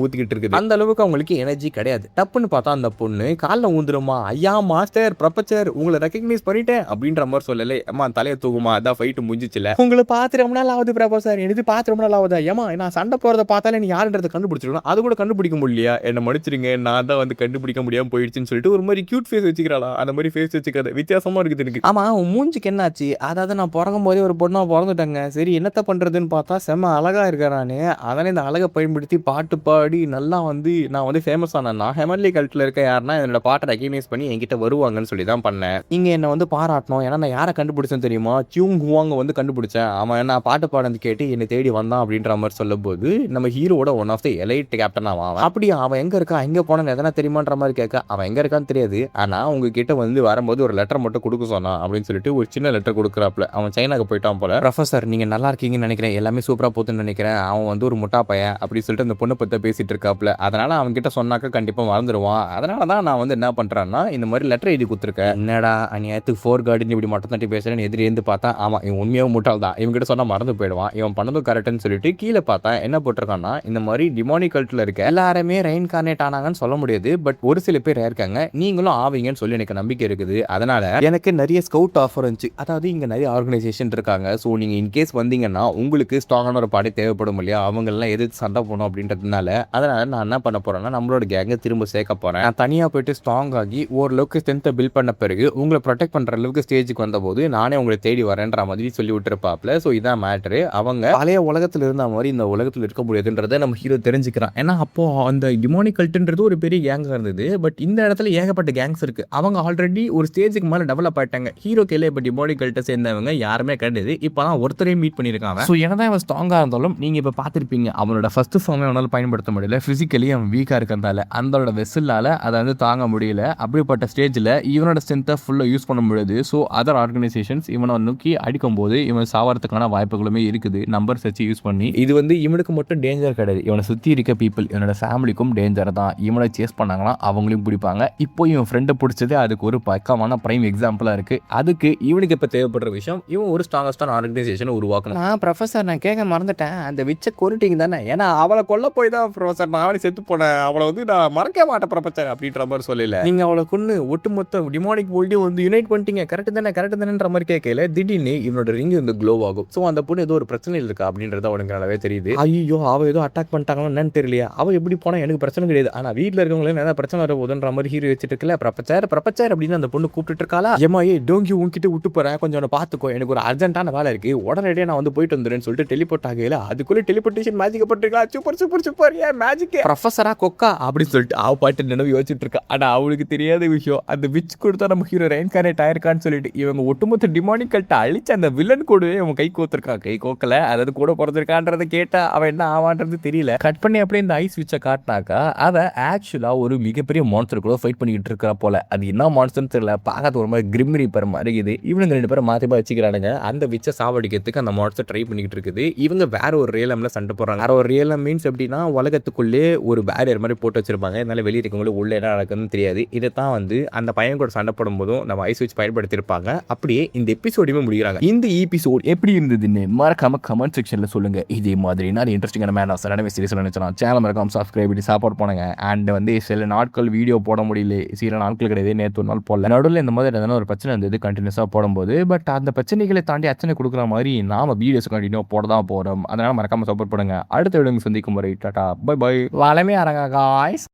ஊத்திக்கிட்டு இருக்குது. அந்த அளவுக்கு அவங்களுக்கு எனர்ஜி கிடையாது. டப்புன்னு பார்த்தா அந்த பொண்ணு காலில் ஊந்துருமா, ஐயா மாஸ்டர் ப்ரொபச்சர் உங்களை ரெகக்னைஸ் பண்ணிட்டேன் அப்படின்ற மாதிரி சொல்லலை. அம்மா தலையை தூக்குமா, அதான் ஃபைட்டு முடிஞ்சிச்சுல, உங்களை பார்த்து ரொம்ப நாள் ஆகுது ப்ரொபச்சர், எனக்கு பார்த்து ரொம்ப நாள் ஆகுதா, ஏமா நான் சண்டை போறதை பார்த்தாலே நீ யாருன்றதை கண்டுபிடிச்சிருக்கணும், அது கூட கண்டுபிடிக்க முடியலையா, என்ன மன்னிச்சிருங்க நான் தான் வந்து கண்டுபிடிக்க முடியாம போயிடுச்சுன்னு சொல்லிட்டு ஒரு மாதிரி கியூட் ஃபேஸ் வச்சுக்கிறாளா. அந்த மாதிரி ஃபேஸ் வச்சுக்கிறது வித்தியாசமா இருக்குது எனக்கு. ஆமா உன் மூஞ்சிக்கு என்னாச்சு, அதாவது நான் பிறக்கும் போதே ஒரு பொண்ணா பிறந்துட்டேங்க, சரி என்னத்த பண்றதுன்னு பார்த்தா செம்ம அழகா இருக்கிறானே, அதனால இந்த அழகை பயன்படுத்தி பாட்டு பாடி நல்லா வந்து நான் வந்து ஃபேமஸ் ஆனேன்னா ஹெமன்லி கல்ட்டில் இருக்க யாருன்னா என்னோட பாட்டை ரெகக்னைஸ் பண்ணி என்கிட்ட வருவாங்கன்னு சொல்லி தான் பண்ணேன். இங்கே என்னை வந்து பாராட்டணும், ஏன்னா நான் யாரை கண்டுபிடிச்சேன்னு தெரியுமா, கியூங் ஹுவாங்க வந்து கண்டுபிடிச்சேன். அவன் என்ன பாட்டு பாடுறது கேட்டு என்னை தேடி வந்தான் அப்படின்ற மாதிரி சொல்லும் போது நம்ம ஹீரோட one of the elite captain அவன். அப்படியே அவன் எங்கே இருக்கா எங்கே போனான்னு எதனா தெரியுமான்ற மாதிரி கேட்க அவன் எங்கே இருக்கான்னு தெரியாது, ஆனால் உங்ககிட்ட வந்து வரும்போது ஒரு லெட்டர் மட்டும் கொடுக்க சொன்னான் அப்படின்னு சொல்லிட்டு ஒரு சின்ன லெட்டர் கொடுக்குறாப்புல. அவன் சைனாக்கு போயிட்டான் போல. ப்ரொஃபசர் நீங்கள் நல்லா இருக்கீங்கன்னு நினைக்கிறேன், எல்லாமே சூப்பராக போகுதுன்னு நினைக்கிறேன், அவன் வந்து ஒரு முட்டா பையன் அப்படி சொல்லிட்டு அந்த பொண்ணை பற்றி பேசிட்டு இருக்காப்புல. அதனால அவன் கிட்ட சொன்னாக்க கண்டிப்பாக மறந்துடுவான். அதனால தான் நான் வந்து என்ன பண்ணுறேன்னா இந்த மாதிரி லெட்டர் எழுதி கொடுத்துருக்கேன். என்னடா அநியாயத்துக்கு ஃபோர் கார்டுன்னு இப்படி மட்டும் தட்டி பேசுகிறேன்னு எதிரேந்து பார்த்தா ஆமாம் இவன் உண்மையாக முட்டாள் தான், இவங்க கிட்ட சொன்னால் மறந்து போயிடுவான், இவன் பண்ணதும் கரெக்டுன்னு சொல்லிட்டு கீழே பார்த்தா என்ன போட்டிருக்கான்னா இந்த மாதிரி டிமானிக் கல்ட்டில் இருக்க எல்லாருமே ரெயின்கார்னேட் ஆனாங்கன்னு சொல்ல முடியாது, பட் ஒரு சில பேர் இருக்காங்க, நீங்களும் ஆவீங்கன்னு சொல்லி எனக்கு நம்பிக்கை இருக்குது. அதனால எனக்கு நிறைய ஸ்கவுட் ஆஃபர் இருந்துச்சு, அதாவது இங்கே நிறைய ஆர்கனைசேஷன் இருக்காங்க, ஸோ நீங்கள் இன்கேஸ் வந்தீங்கன்னா உங்களுக்கு ஸ்ட்ராங்கான ஒரு பாடி தேவைப்படும் இல்லையா, அவங்கெல்லாம் எதிர்த்து சண்டை போகணும் அப்படின்றதுனால அதனால நான் என்ன பண்ண போறேன்னா நம்மளோட கேங்கை திரும்ப சேர்க்க போறேன். நான் தனியாக போயிட்டு ஸ்ட்ராங் ஆகி ஓரளவுக்கு ஸ்ட்ரென்த்தை பில்ட் பண்ண பிறகு உங்களை ப்ரொடெக்ட் பண்ற அளவுக்கு ஸ்டேஜுக்கு வந்தபோது நானே உங்களை தேடி வரேன்ற மாதிரி சொல்லி விட்டுருப்பாப்ல. ஸோ இதான் மேட்ரு. அவங்க பழைய உலகத்தில் இருந்த மாதிரி இந்த உலகத்தில் இருக்க முடியாதுன்றதை நம்ம ஹீரோ தெரிஞ்சுக்கிறான். ஏன்னா அப்போ அந்த டிமானிக் கல்ட்டுன்றது ஒரு பெரிய கேங்காக இருந்தது, பட் இந்த இடத்துல ஏகப்பட்ட கேங்ஸ் இருக்கு. அவங்க ஆல்ரெடி ஒரு ஸ்டேஜுக்கு மேலே டெவலப் ஆயிட்டாங்க. ஹீரோ கேல இப்போ டிமானிக் கல்ட்டை சேர்ந்தவங்க யாருமே கிடையாது, இப்போதான் ஒருத்தரையும் மீட் பண்ணியிருக்காங்க. ஸோ என்னதான் அவன் ஸ்ட்ராங்காக இருந்தாலும் நீங்க இப்போ பார்த்துருப்பீங்க அவனோட ஃபர்ஸ்ட் ஃபார்மை அவனால் பயன்படுத்த முடியல, ஃபிசிக்கலி அவன் வீக்காக இருக்கிறதால அதோட வெசலால் அதை வந்து தாங்க முடியல. அப்படிப்பட்ட ஸ்டேஜில் இவனோட ஸ்ட்ரென்த்தை ஃபுல்லாக யூஸ் பண்ண முடியாது. ஸோ அதர் ஆர்கனைசேஷன்ஸ் இவனை நோக்கி அடிக்கும் போது இவன் சாவறதுக்கான வாய்ப்புகளுமே இருக்குது நம்பர்ஸ் வச்சு யூஸ் பண்ணி. இது வந்து இவனுக்கு மட்டும் டேஞ்சர் கிடையாது, இவனை சுற்றி இருக்க பீப்புள் இவனோட ஃபேமிலிக்கும் டேஞ்சர் தான். இவனை சேஸ் பண்ணாங்கன்னா அவங்களையும் பிடிப்பாங்க. இப்போ இவன் ஃப்ரெண்டை பிடிச்சது அதுக்கு ஒரு பக்கமான பிரைம் எக்ஸாம்பிளாக இருக்குது. அதுக்கு இவனுக்கு இப்போ தேவைப்படுற விஷயம் இவன் ஒரு ஸ்ட்ராங்கஸ்டான ஆர்கனைசேஷனை உருவாக்கணும். ப்ரொஃபஸர் நான் கேட்க மறந்துட்டேன், அந்த விச்ச கொருட்டிங்க தானே, ஏன்னா அவளை கொல்ல போய் தான் ப்ரொஃபஸர் நான் அவளை செத்து போனேன், அவளை வந்து நான் மறக்க மாட்டேன் ப்ரொஃபஸர் அப்படின்ற மாதிரி சொல்லல. நீங்கள் அவளை கொண்டு ஒட்டுமொத்த டிமானிக் வேர்ல்டையும் வந்து யுனைட் பண்ணிட்டீங்க, கரெக்டு தானேன்ற மாதிரி கேட்கல. திடீர்னு இவனோட ரிங் வந்து க்ளோ ஆகும். ஸோ அந்த பொண்ணு ஏதோ ஒரு பிரச்சனை இருக்கா அப்படின்றது அவனுக்கு நல்லாவே தெரியுது. ஐயோ அவ ஏதோ அட்டாக் பண்ணிட்டாங்களோ என்னன்னு தெரியலையா, அவ எப்படி போனா எனக்கு பிரச்சனை கிடையாது, ஆனால் வீட்டில் இருக்கவங்களே என்ன பிரச்சனை வர போதுன்ற மாதிரி ஹீரோ வச்சுட்டு இருக்கல. ப்ரொஃபஸர் அப்படின்னு அந்த பொண்ணு கூப்பிட்டு இருக்காளா, ஏமா ஏ டோங்கி உன்கிட்ட விட்டு போறேன், கொஞ்சம் பார்த்துக்கோ, எனக்கு ஒரு அர்ஜென்ட்டான வேலை இருக்கு, உடனடியே நான் வந்து போயிட்டு வந்துடுறேன்னு சொல்லிட்டு டெலிபோர்ட் ஆகல. அதுக்குள்ளே டெலிபோர்டேஷன் மேஜிக் போட்டுருக்கா, சூப்பர் சூப்பர் சூப்பர் ஏன் மேஜிக் ப்ரொஃபஸரா கொக்கா அப்படின்னு சொல்லிட்டு அவ பாட்டு நினைவு யோசிச்சுட்டு இருக்கா. ஆனால் அவளுக்கு தெரியாத விஷயம் அந்த விச் கொடுத்தா நம்ம ஹீரோ ரெயின்கார்னேட் ஆயிருக்கான்னு சொல்லிட்டு இவங்க ஒட்டுமொத்த டிமானிக் கல்ட்டை அழிச்சு அந்த வில்லன் கூடவே அவன் கை கோத்துருக்கா. கை கோக்கல, அதாவது கூட பிறந்திருக்கான்றதை கேட்டா அவன் என்ன ஆவான்றது தெரியல. கட் பண்ணி அப்படியே இந்த ஐஸ் விச்சை காட்டினாக்கா அதை ஆக்சுவலா ஒரு மிகப்பெரிய மான்ஸ்டர் கூட ஃபைட் பண்ணிக்கிட்டு இருக்கிற போல. அது என்ன மான்ஸ்டர்னு தெரியல, பார்க்காத ஒரு மாதிரி கிரிம் ரீப்பர் மாதிரி இது. இவனுங்க ரெண்டு பேரும் மாற்றி வச்சுக்கிறானுங்க. அந்த விச்சை சாவடிக்கிறதுக்கு அந்த மான்ஸ்டர் ட்ரை பண்ணிக்கிட்டு இருக்குது. இவங்க வேற ஒரு ரியலம்ல சண்டை போடுறாங்க. வேற ஒரு ரியலம் மீன்ஸ் எப்படின்னா உலகத்துக்குள்ளே ஒரு பேரியர் மாதிரி போட்டு வச்சிருப்பாங்க, இதனால வெளியே இருக்கவங்களுக்கு உள்ள என்ன நடக்குதுன்னு தெரியாது. இதை தான் வந்து அந்த பையன் கூட சண்டை போடும் போதும் நம்ம ஐஸ் வச்சு பயன்படுத்தியிருப்பாங்க. அப்படியே இந்த எபிசோடையுமே முடிக்கிறாங்க. இந்த எபிசோட் எப்படி இருந்ததுன்னு மறக்காம கமெண்ட் செக்ஷன்ல சொல்லுங்க. இதே மாதிரி நான் இன்ட்ரெஸ்டிங்கான மேன் சடனே சீரியஸ் நினைச்சேன் சேனல் மறக்காம சப்ஸ்கிரைப் பண்ணி சப்போர்ட் பண்ணுங்க. அண்ட் வந்து சில நாட்கள் வீடியோ போட முடியல, சில நாட்கள் கிடையாது, நேற்று ஒரு நாள் போடல, நடுவில் இந்த மாதிரி எதனா ஒரு பிரச்சனை இருந்தது கண்டினியூஸாக போடும்போது. பட் அந்த பிரச்சனைகளை தாண்டி அச்சனை குடுக்குற மாரி நாம வீடியோஸ் கன்டினியூவா போட தான் போறோம். அதனால மறக்காம சப்போர்ட் பண்ணுங்க. அடுத்த வீடியோல சந்திக்கும் வரை டாடா. By by. வளமையா இருங்க காய்ஸ்.